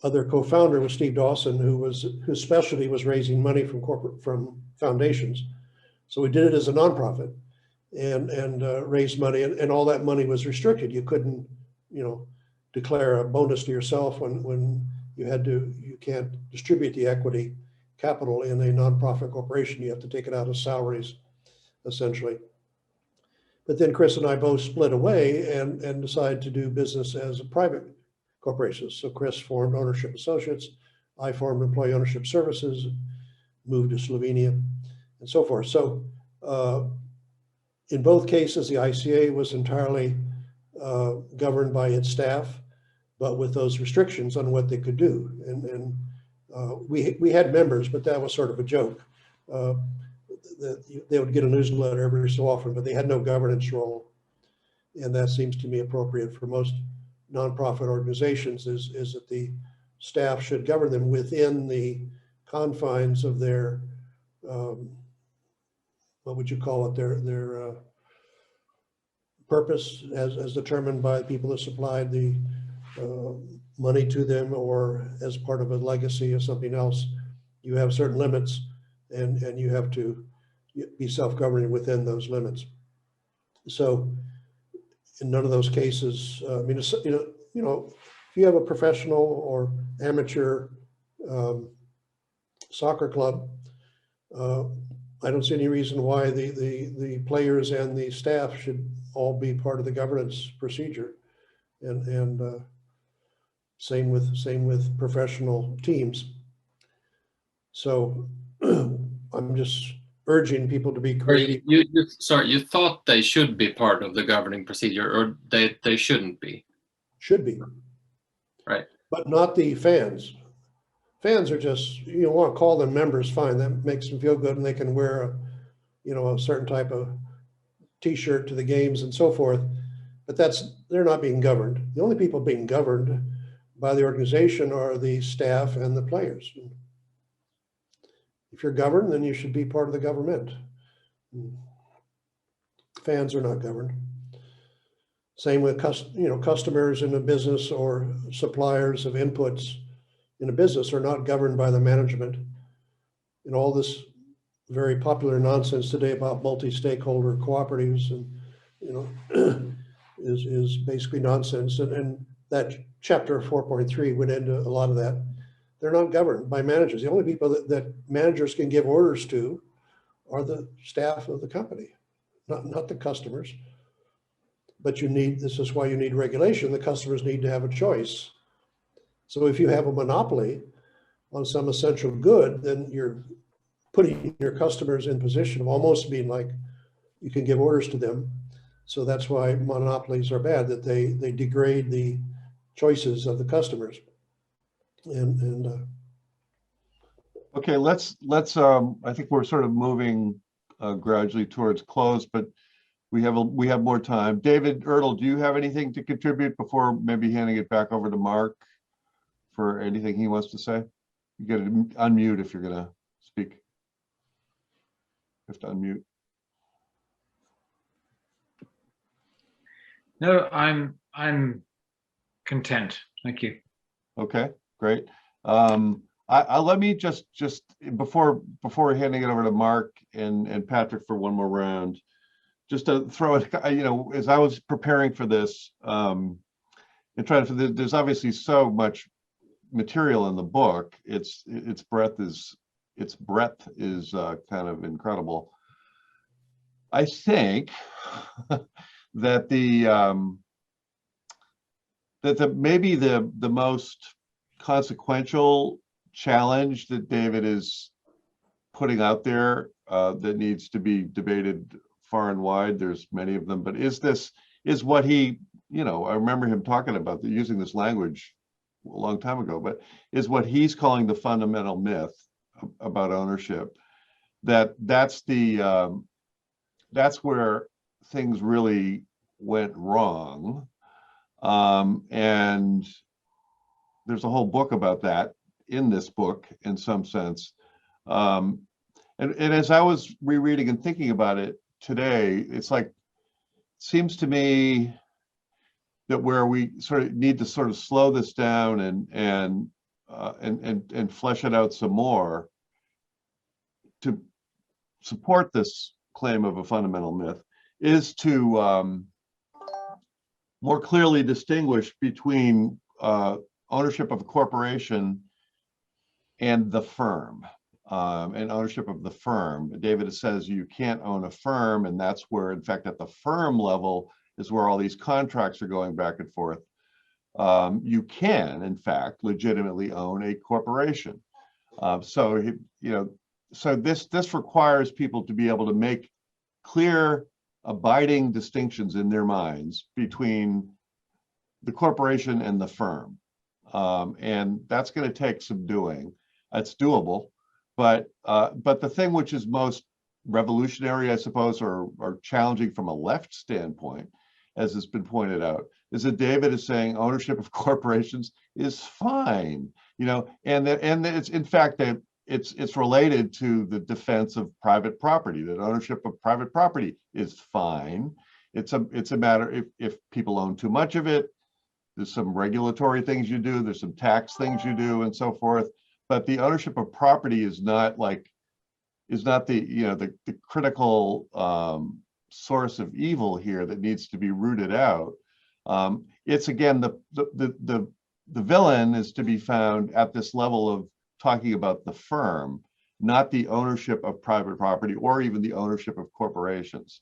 other co-founder was Steve Dawson, whose specialty was raising money from foundations. So we did it as a nonprofit and raised money, and all that money was restricted. You couldn't, declare a bonus to yourself when you can't distribute the equity capital in a nonprofit corporation. You have to take it out of salaries, essentially. But then Chris and I both split away and decided to do business as a private corporation. So Chris formed Ownership Associates, I formed Employee Ownership Services, moved to Slovenia, and so forth. So in both cases, the ICA was entirely governed by its staff, but with those restrictions on what they could do. And we had members, but that was sort of a joke. They would get a newsletter every so often, but they had no governance role. And that seems to me appropriate for most nonprofit organizations, is that the staff should govern them within the confines of their, what would you call it, their purpose as determined by the people that supplied the money to them, or as part of a legacy or something else. You have certain limits, and you have to be self-governing within those limits. So in none of those cases, if you have a professional or amateur soccer club, I don't see any reason why the players and the staff should all be part of the governance procedure, and same with professional teams. So I'm just urging people to be creative. You thought they should be part of the governing procedure, or they shouldn't be? Should be. Right. But not the fans. Fans are just, you want to call them members, fine. That makes them feel good, and they can wear a certain type of t-shirt to the games and so forth. But they're not being governed. The only people being governed by the organization are the staff and the players. If you're governed, then you should be part of the government. Fans are not governed. Same with customers in a business, or suppliers of inputs in a business are not governed by the management. And all this very popular nonsense today about multi-stakeholder cooperatives and is basically nonsense. And that chapter 4.3 went into a lot of that. They're not governed by managers. The only people that managers can give orders to are the staff of the company, not the customers. But this is why you need regulation. The customers need to have a choice. So if you have a monopoly on some essential good, then you're putting your customers in position of almost being like you can give orders to them. So that's why monopolies are bad, that they degrade the choices of the customers. And Okay, let's, I think we're sort of moving gradually towards close, but we have more time. David Ertl, do you have anything to contribute before maybe handing it back over to Mark for anything he wants to say? You got to unmute if you're gonna speak. You have to unmute. No, I'm content. Thank you. Okay, great. Let me just before handing it over to Mark and Patrick for one more round, just to throw it, as I was preparing for this, and trying to, there's obviously so much material in the book. Its breadth is kind of incredible. I think that maybe the most consequential challenge that David is putting out there that needs to be debated far and wide, there's many of them, but is what he, I remember him talking about using this language a long time ago, but is what he's calling the fundamental myth about ownership, that's where things really went wrong. And there's a whole book about that in this book, in some sense. And as I was rereading and thinking about it today, it's like, seems to me that where we sort of need to sort of slow this down and flesh it out some more to support this claim of a fundamental myth is to more clearly distinguish between ownership of a corporation and the firm, and ownership of the firm. David says you can't own a firm, and that's where, in fact, at the firm level is where all these contracts are going back and forth. You can, in fact, legitimately own a corporation. So this requires people to be able to make clear, abiding distinctions in their minds between the corporation and the firm. And that's going to take some doing. It's doable, but the thing which is most revolutionary, I suppose, or challenging from a left standpoint, as has been pointed out, is that David is saying ownership of corporations is fine, and it's, in fact, that it's related to the defense of private property, that ownership of private property is fine. It's a matter if people own too much of it, there's some regulatory things you do, there's some tax things you do, and so forth. But the ownership of property is not the critical source of evil here that needs to be rooted out. It's, again, the villain is to be found at this level of talking about the firm, not the ownership of private property or even the ownership of corporations.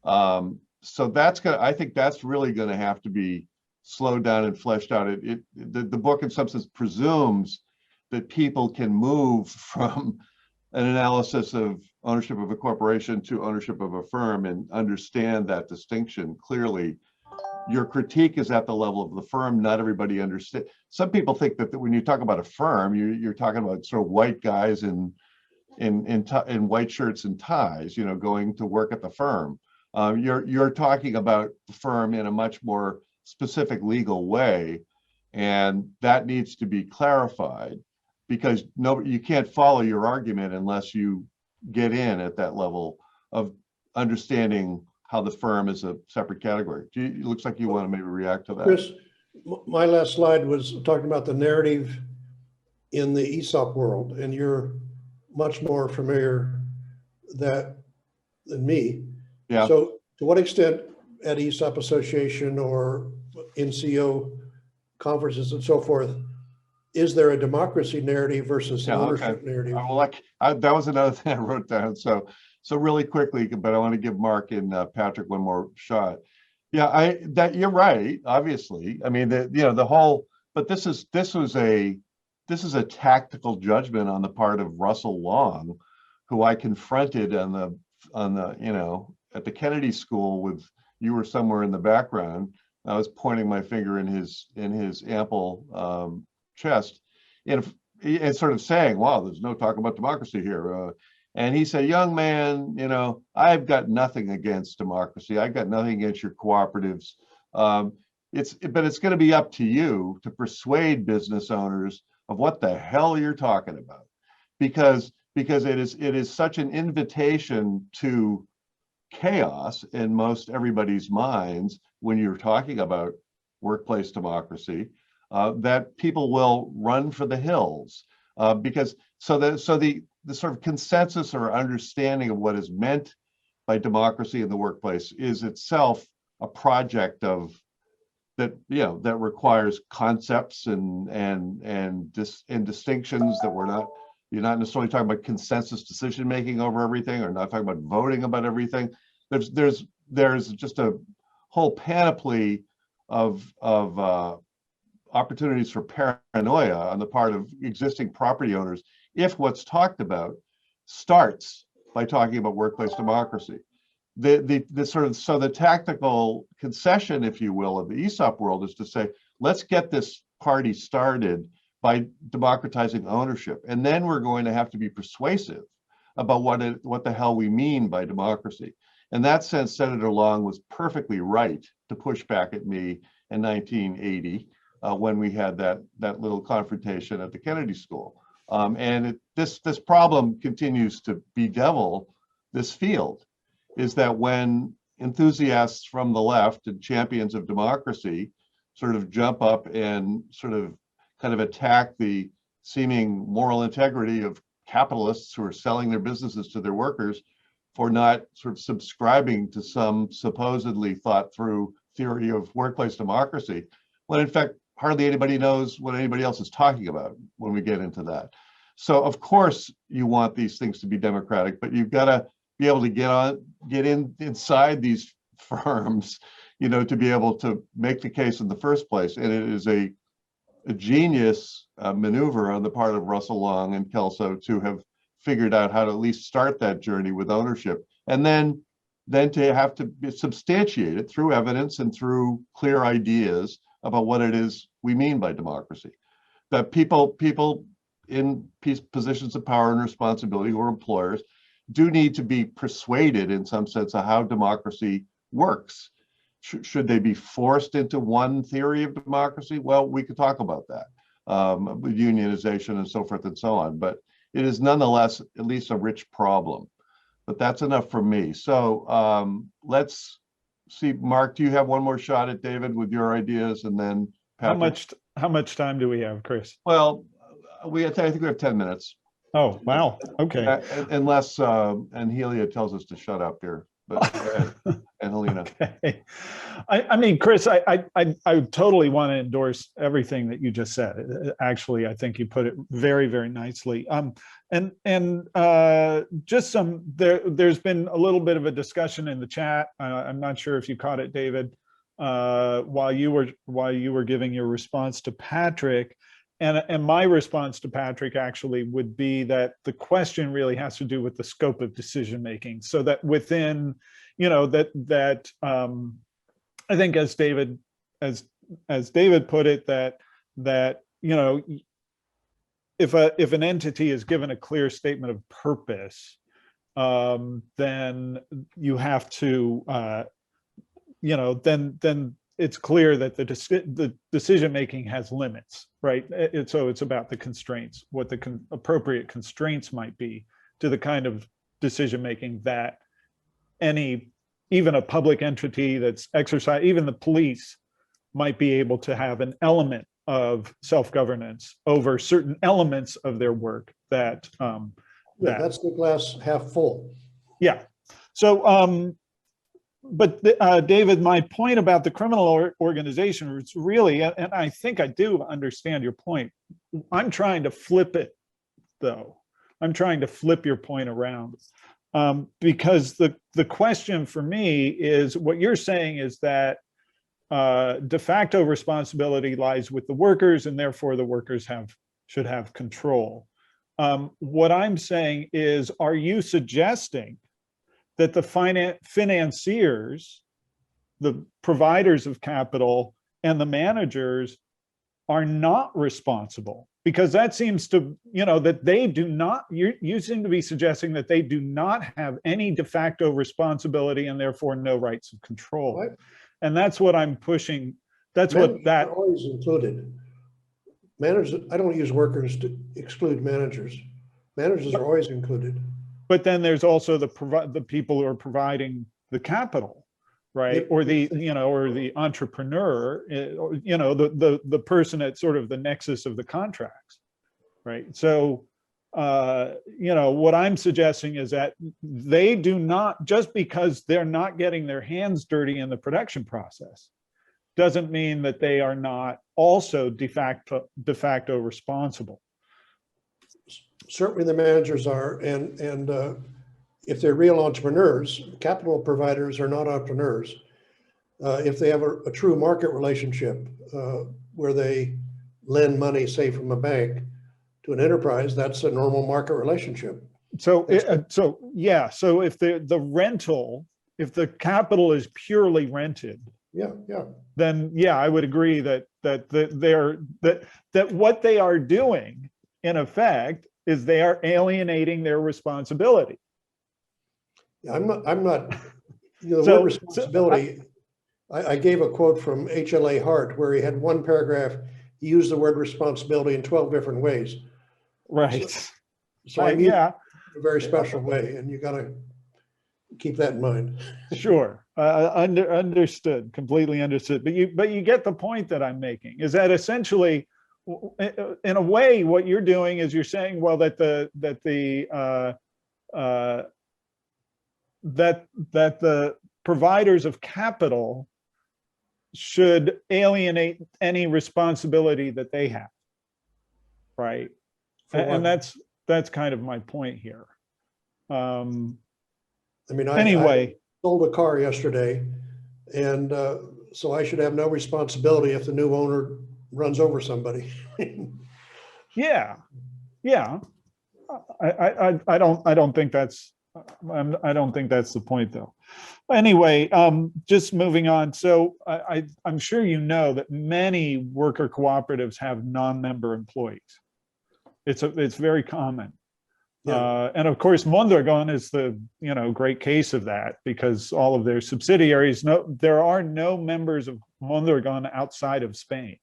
So I think that's really going to have to be slowed down and fleshed out. The book, in some sense, presumes that people can move from an analysis of ownership of a corporation to ownership of a firm and understand that distinction clearly. Your critique is at the level of the firm. Not everybody understands. Some people think that when you talk about a firm, you're talking about sort of white guys in white shirts and ties, going to work at the firm. You're talking about the firm in a much more specific legal way, and that needs to be clarified, because you can't follow your argument unless you get in at that level of understanding how the firm is a separate category. It looks like you want to maybe react to that. Chris, my last slide was talking about the narrative in the ESOP world, and you're much more familiar than me. Yeah. So to what extent at ESOP Association or NCO conferences and so forth, is there a democracy narrative versus ownership narrative? Well, that was another thing I wrote down. So really quickly, but I want to give Mark and Patrick one more shot. Yeah, you're right. Obviously, I mean, but this is a tactical judgment on the part of Russell Long, who I confronted at the Kennedy School with. You were somewhere in the background. I was pointing my finger in his ample chest, and sort of saying, wow, there's no talk about democracy here. And he said, young man, I've got nothing against democracy. I've got nothing against your cooperatives. But it's going to be up to you to persuade business owners of what the hell you're talking about, because it is such an invitation to chaos in most everybody's minds when you're talking about workplace democracy, that people will run for the hills, because the sort of consensus or understanding of what is meant by democracy in the workplace is itself a project that requires concepts and distinctions that you're not necessarily talking about consensus decision making over everything, or not talking about voting about everything. There's just a whole panoply of opportunities for paranoia on the part of existing property owners if what's talked about starts by talking about workplace democracy. The tactical concession, if you will, of the ESOP world is to say, let's get this party started by democratizing ownership, and then we're going to have to be persuasive about what the hell we mean by democracy. In that sense, Senator Long was perfectly right to push back at me in 1980 when we had that little confrontation at the Kennedy School. This problem continues to bedevil this field, is that when enthusiasts from the left and champions of democracy sort of jump up and sort of kind of attack the seeming moral integrity of capitalists who are selling their businesses to their workers for not sort of subscribing to some supposedly thought through theory of workplace democracy, when in fact hardly anybody knows what anybody else is talking about when we get into that. So of course you want these things to be democratic, but you've got to be able to get inside these firms, to be able to make the case in the first place. And it is a genius maneuver on the part of Russell Long and Kelso to have figured out how to at least start that journey with ownership, and then to have to substantiate it through evidence and through clear ideas about what it is we mean by democracy. That people in positions of power and responsibility, who are employers, do need to be persuaded in some sense of how democracy works. Should they be forced into one theory of democracy? Well, we could talk about that, unionization and so forth and so on, but it is nonetheless at least a rich problem. But that's enough for me. So let's see, Mark, do you have one more shot at David with your ideas, and then Patrick? How much time do we have, Chris? Well, I think we have 10 minutes. Oh, wow. Okay. Unless Helia tells us to shut up here, but go ahead. And Helena. Okay. I mean, Chris, I totally want to endorse everything that you just said. Actually, I think you put it very, very nicely. Just there's been a little bit of a discussion in the chat. I'm not sure if you caught it, David, while you were giving your response to Patrick. And my response to Patrick actually would be that the question really has to do with the scope of decision making. So that within, I think as David put it, that if an entity is given a clear statement of purpose, then you have to then it's clear that the decision making has limits, right? So it's about the constraints, what the appropriate constraints might be to the kind of decision making that even a public entity that's exercised, even the police might be able to have an element of self-governance over certain elements of their work that that's the glass half full. Yeah. So but David, my point about the criminal organization is really, and I think I do understand your point. I'm trying to flip it, though. I'm trying to flip your point around, because the question for me is, what you're saying is that de facto responsibility lies with the workers, and therefore the workers should have control. What I'm saying is, are you suggesting that the financiers, the providers of capital, and the managers are not responsible because that seems to, that they do not, you seem to be suggesting that they do not have any de facto responsibility and therefore no rights of control. Right. And that's what I'm pushing. That's Managers what that, are always included. Managers, I don't use workers to exclude managers. Managers are always included. but then there's also the people who are providing the capital, right? Yep. Or the, or the entrepreneur, the person at sort of the nexus of the contracts, right? So, what I'm suggesting is that they do not, just because they're not getting their hands dirty in the production process, doesn't mean that they are not also de facto responsible. Certainly the managers are, and if they're real entrepreneurs, capital providers are not entrepreneurs. If they have a true market relationship where they lend money, say from a bank to an enterprise, that's a normal market relationship. So, so if the rental, if the capital is purely rented, Yeah. then yeah, I would agree that what they are doing in effect is they are alienating their responsibility. I'm not, the So- word responsibility, I gave a quote from HLA Hart where he had one paragraph, he used the word responsibility in 12 different ways. Right. So I use it Yeah, in a very special way, and you gotta keep that in mind. sure. Understood, completely understood. But you get the point that I'm making, is that essentially, in a way, what you're doing is you're saying, well, that the providers of capital should alienate any responsibility that they have, right? For And what? that's kind of my point here. I mean, I Anyway, sold a car yesterday, and so I should have no responsibility if the new owner runs over somebody. yeah. I don't think that's the point, though. Anyway, just moving on. So I'm sure you know that many worker cooperatives have non-member employees. It's very common. Yeah. And of course, Mondragon is the great case of that, because all of their subsidiaries, there are no members of Mondragon outside of Spain,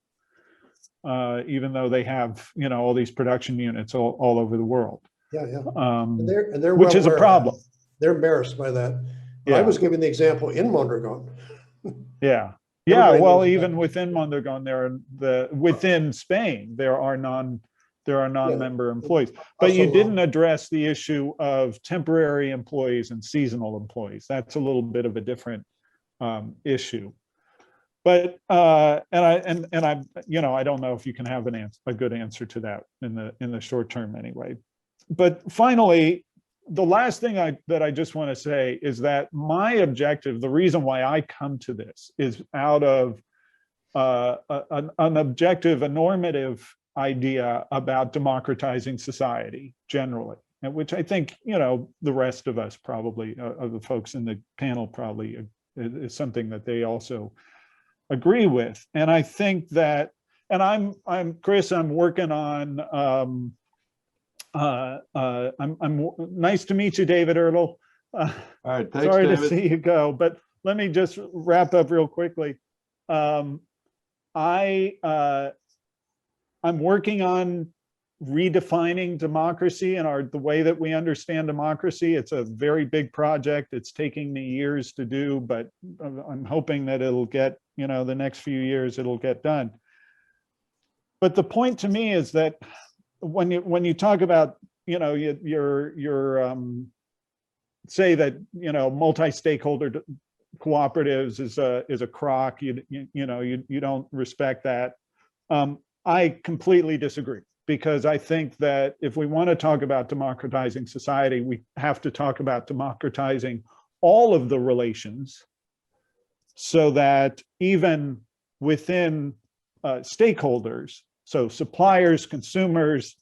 even though they have all these production units all over the world. Yeah. And They're which well is a aware of problem. that. They're embarrassed by that. Yeah. I was giving the example in Mondragon. Yeah. Everybody Well, knows even that. within Mondragon, within Spain, there are non-member employees. But Also you didn't address the issue of temporary employees and seasonal employees. That's a little bit of a different issue. But I don't know if you can have a good answer to that in the short term anyway. But finally, the last thing that I just want to say is that my objective, the reason why I come to this, is out of an objective, a normative idea about democratizing society generally, and which I think the rest of us probably, of the folks in the panel, probably is something that they also agree with. And I think that, and I'm Chris, I'm working on I'm nice to meet you, David Ertl. All right, thanks, Sorry David. to see you go, but let me just wrap up real quickly. I'm working on redefining democracy and the way that we understand democracy. It's a very big project. It's taking me years to do, but I'm hoping that it'll get, the next few years it'll get done. But the point to me is that when you talk about, say that, multi-stakeholder cooperatives is a crock, you don't respect that. I completely disagree, because I think that if we want to talk about democratizing society, we have to talk about democratizing all of the relations, so that even within stakeholders, so suppliers, consumers,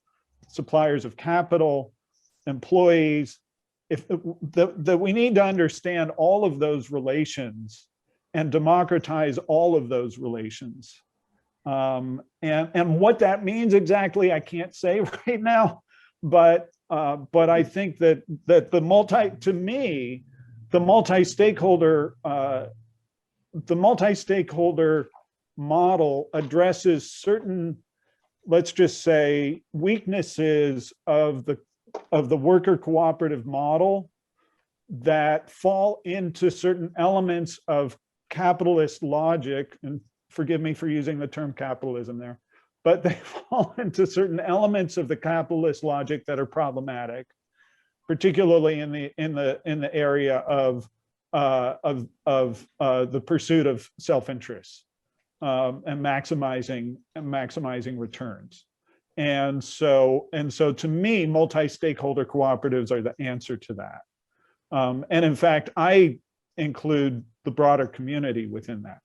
suppliers of capital, employees, that we need to understand all of those relations and democratize all of those relations And what that means exactly, I can't say right now, but I think that to me, the multi-stakeholder model addresses certain, let's just say, weaknesses of the worker cooperative model that fall into certain elements of capitalist logic, and forgive me for using the term capitalism there, but they fall into certain elements of the capitalist logic that are problematic, particularly in the area of the pursuit of self-interest and maximizing returns. And so to me, multi-stakeholder cooperatives are the answer to that. And in fact, I include the broader community within that.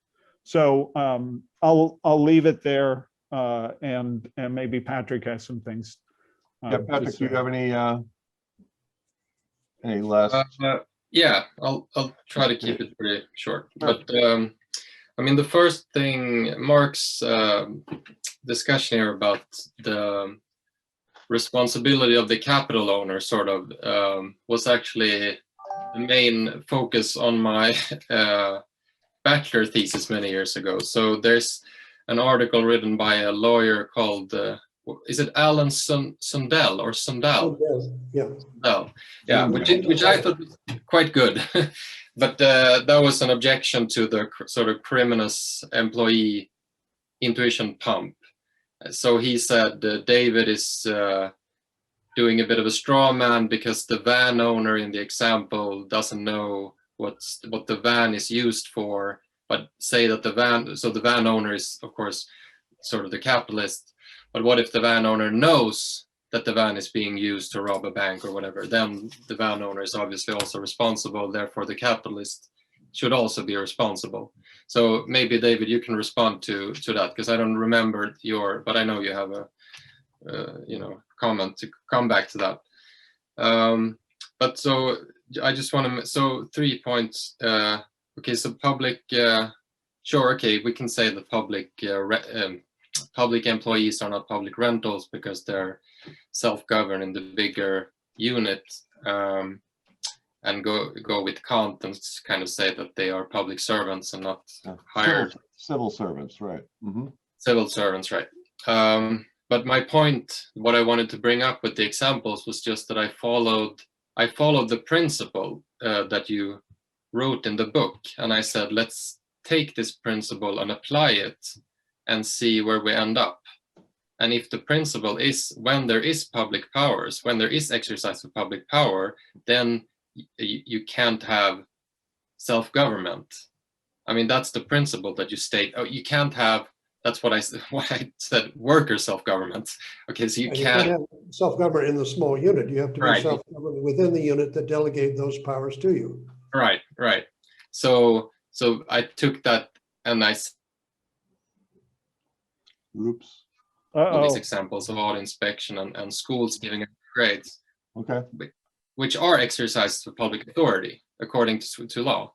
So I'll leave it there, and maybe Patrick has some things. Yeah, Patrick, do you have any last? Yeah, I'll try to keep it pretty short. But I mean, the first thing, Mark's discussion here about the responsibility of the capital owner sort of was actually the main focus on my bachelor thesis many years ago. So there's an article written by a lawyer called, is it Alan Sundell or Sundell? Yeah. Sundell. Yeah, which I thought was quite good. But that was an objection to the sort of criminous employee intuition pump. So he said David is doing a bit of a straw man because the van owner in the example doesn't know what the van is used for, but say that the van owner is, of course, sort of the capitalist. But what if the van owner knows that the van is being used to rob a bank or whatever? Then the van owner is obviously also responsible. Therefore, the capitalist should also be responsible. So maybe, David, you can respond to that, because I don't remember but I know you have a comment to come back to that. But so I just want to, so 3 points. Okay, so public, sure, okay, we can say that public employees are not public rentals because they're self-governed in the bigger unit, and go with Kant and kind of say that they are public servants and not hired. Civil servants, right. Mm-hmm. Civil servants, right. But my point, what I wanted to bring up with the examples was just that I followed the principle that you wrote in the book. And I said, let's take this principle and apply it and see where we end up. And if the principle is when there is public powers, when there is exercise of public power, then you can't have self-government. I mean, that's the principle that you state. Oh, you can't have, that's what I said, worker self-government. Okay, so you can't have self-government in the small unit. You have to be right. Self-government within the unit that delegate those powers to you. Right. So I took that and I Oops. these examples of audit inspection and schools giving grades. Okay. Which are exercises of public authority according to law.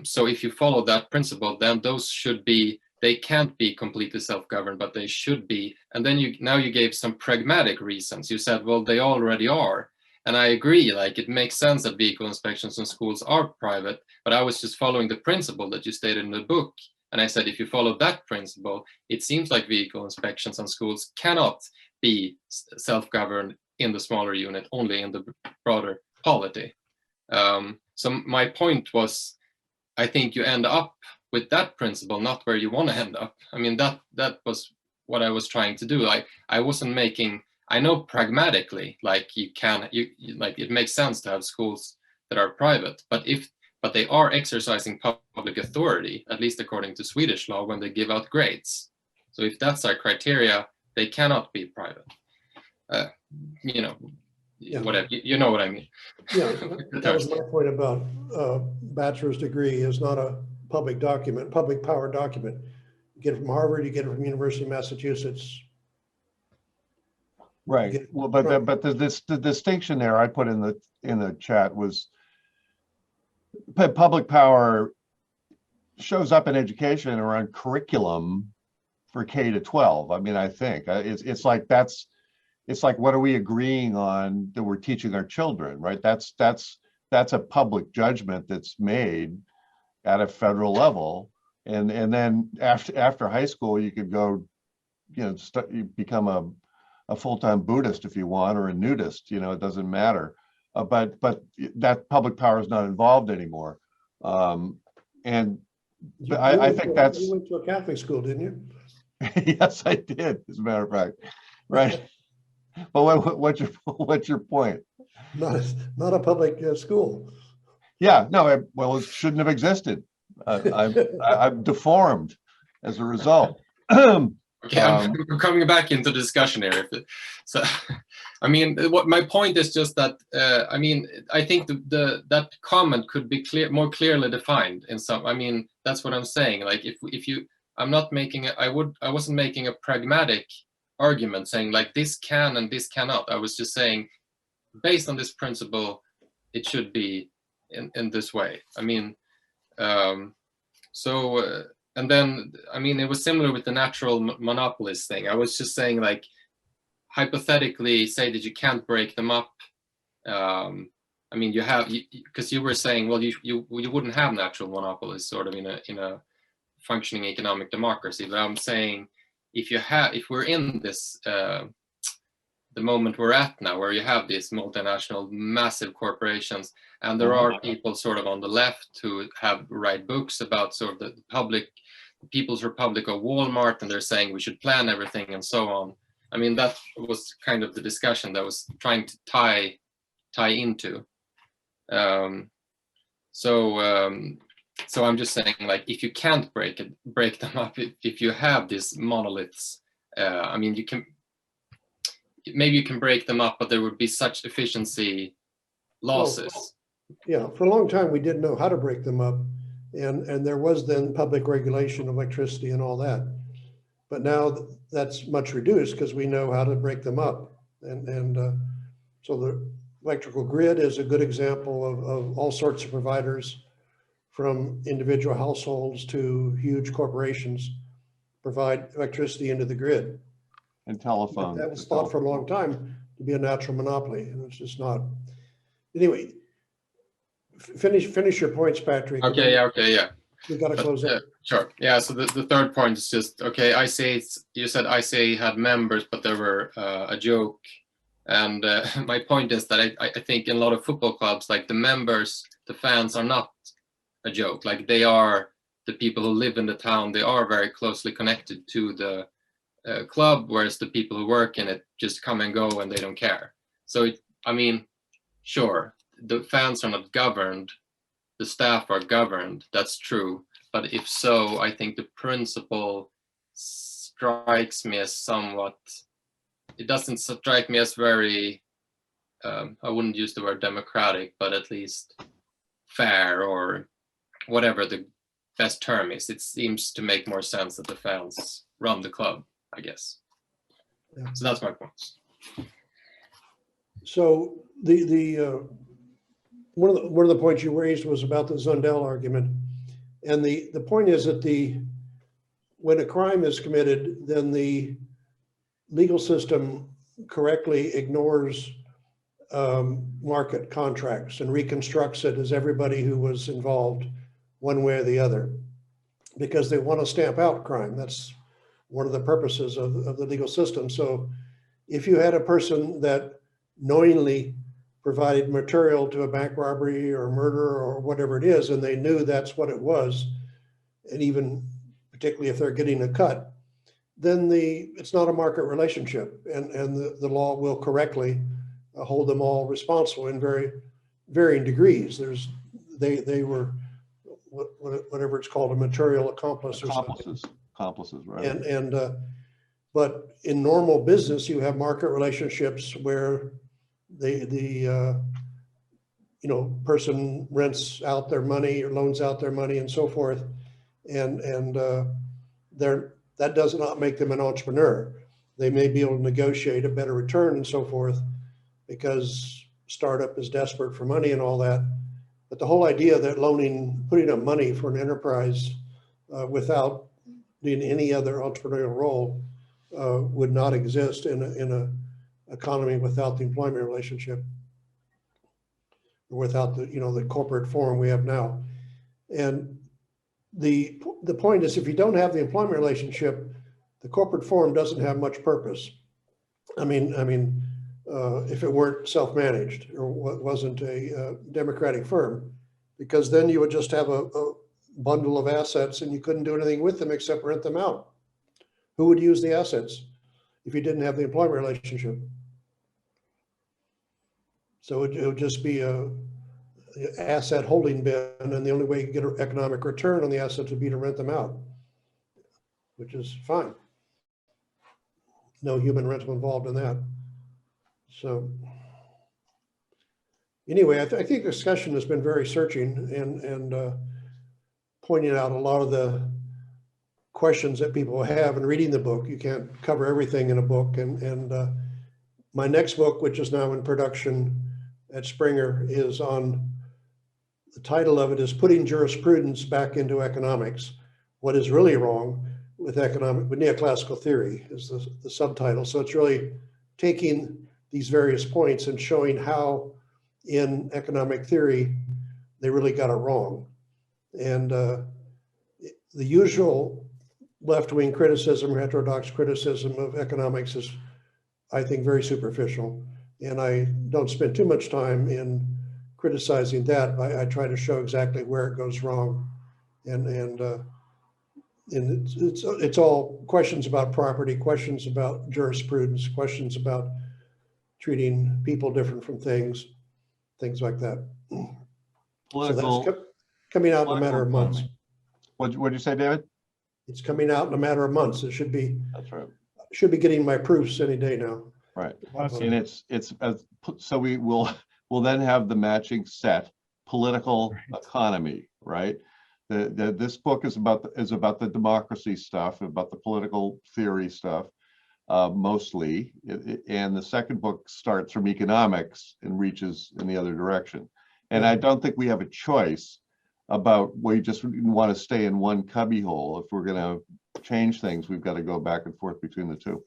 So if you follow that principle, then those should be, they can't be completely self-governed, but they should be. And then now you gave some pragmatic reasons. You said, well, they already are. And I agree, like it makes sense that vehicle inspections in schools are private, but I was just following the principle that you stated in the book. And I said, if you follow that principle, it seems like vehicle inspections on schools cannot be self-governed in the smaller unit, only in the broader polity. So my point was, I think you end up with that principle, not where you want to end up. I mean, that was what I was trying to do. I wasn't making, I know pragmatically, like like it makes sense to have schools that are private, but they are exercising public authority, at least according to Swedish law, when they give out grades. So if that's our criteria, they cannot be private. Whatever, you know what I mean. Yeah, that was my point about bachelor's degree is not a public document, public power document. You get it from Harvard, you get it from University of Massachusetts. Right. Well, but the distinction there I put in the chat was public power shows up in education around curriculum for K to 12. I mean, I think it's like it's like, what are we agreeing on that we're teaching our children, right? That's a public judgment that's made at a federal level, and then after high school, you could go, you become a full-time Buddhist if you want, or a nudist. It doesn't matter. But that public power is not involved anymore. And I think that's. You went to a Catholic school, didn't you? Yes, I did, as a matter of fact. Right. But what's your point? Not a public school. Yeah, no, well, it shouldn't have existed. I'm deformed as a result. Okay, I'm coming back into discussion here. So, I mean, what my point is just that I mean, I think that comment could be more clearly defined in some. I mean, that's what I'm saying. Like, if you, I'm not making I wasn't making a pragmatic argument saying like this can and this cannot. I was just saying, based on this principle, it should be in this way. I mean, and then, I mean, it was similar with the natural monopolist thing. I was just saying, like, hypothetically, say that you can't break them up. I mean, because you were saying, well, you wouldn't have natural monopolists sort of in a functioning economic democracy. But I'm saying, if we're in this, the moment we're at now, where you have these multinational massive corporations, and there are people sort of on the left who write books about sort of the People's Republic of Walmart, and they're saying we should plan everything and so on. I mean, that was kind of the discussion that was trying to tie into. So I'm just saying, like, if you can't break them up, if you have these monoliths, I mean, maybe you can break them up, but there would be such efficiency losses. Well, yeah, for a long time we didn't know how to break them up, and there was then public regulation of electricity and all that. But now that's much reduced because we know how to break them up, and so the electrical grid is a good example of all sorts of providers, from individual households to huge corporations, provide electricity into the grid. And telephone. That was thought for a long time to be a natural monopoly, and it's just not. Anyway, finish your points, Patrick. Okay, yeah. We got to close up. Sure. Yeah. So the third point is just, okay, you said ICA had members, but they were a joke. And my point is that I think in a lot of football clubs, like the members, the fans are not a joke. Like, they are the people who live in the town. They are very closely connected to the club, whereas the people who work in it just come and go and they don't care. So, I mean, sure, the fans are not governed, the staff are governed, that's true. But if so, I think the principle strikes me as somewhat, it doesn't strike me as very, I wouldn't use the word democratic, but at least fair, or whatever the best term is. It seems to make more sense that the fans run the club, I guess. Yeah. So that's my point. So one of the points you raised was about the Zundel argument, and the point is that when a crime is committed, then the legal system correctly ignores market contracts and reconstructs it as everybody who was involved, one way or the other, because they want to stamp out crime. That's one of the purposes of the legal system. So if you had a person that knowingly provided material to a bank robbery or murder or whatever it is, and they knew that's what it was, and even particularly if they're getting a cut, then it's not a market relationship, and the law will correctly hold them all responsible in very varying degrees. They were whatever it's called, a material accomplice or something. Accomplices, right? But in normal business, you have market relationships where the person rents out their money or loans out their money and so forth, and that does not make them an entrepreneur. They may be able to negotiate a better return and so forth because startup is desperate for money and all that. But the whole idea that putting up money for an enterprise without in any other entrepreneurial role would not exist in a economy without the employment relationship, or without the, the corporate form we have now. And the point is, if you don't have the employment relationship, the corporate form doesn't have much purpose. I mean, if it weren't self-managed or wasn't a democratic firm, because then you would just have a bundle of assets and you couldn't do anything with them except rent them out. Who would use the assets if you didn't have the employment relationship? So it would just be a asset holding bin, and the only way you get an economic return on the assets would be to rent them out, which is fine. No human rental involved in that. So anyway, I think the discussion has been very searching and pointing out a lot of the questions that people have. And reading the book, you can't cover everything in a book. And my next book, which is now in production at Springer, is on, the title of it is Putting Jurisprudence Back into Economics. What is really wrong with neoclassical theory is the subtitle. So it's really taking these various points and showing how in economic theory they really got it wrong. And the usual left-wing criticism, heterodox criticism of economics is, I think, very superficial. And I don't spend too much time in criticizing that. I try to show exactly where it goes wrong. And it's all questions about property, questions about jurisprudence, questions about treating people different from things like that. Political, so that's coming out in a matter of months. what'd you say, David? It's coming out in a matter of months. It should be getting my proofs any day now. Right. Awesome. And it's so we'll then have the matching set political economy, right? This book is about the democracy stuff, about the political theory stuff, mostly. And the second book starts from economics and reaches in the other direction. And I don't think we have a choice about, we just want to stay in one cubbyhole. If we're going to change things, we've got to go back and forth between the two.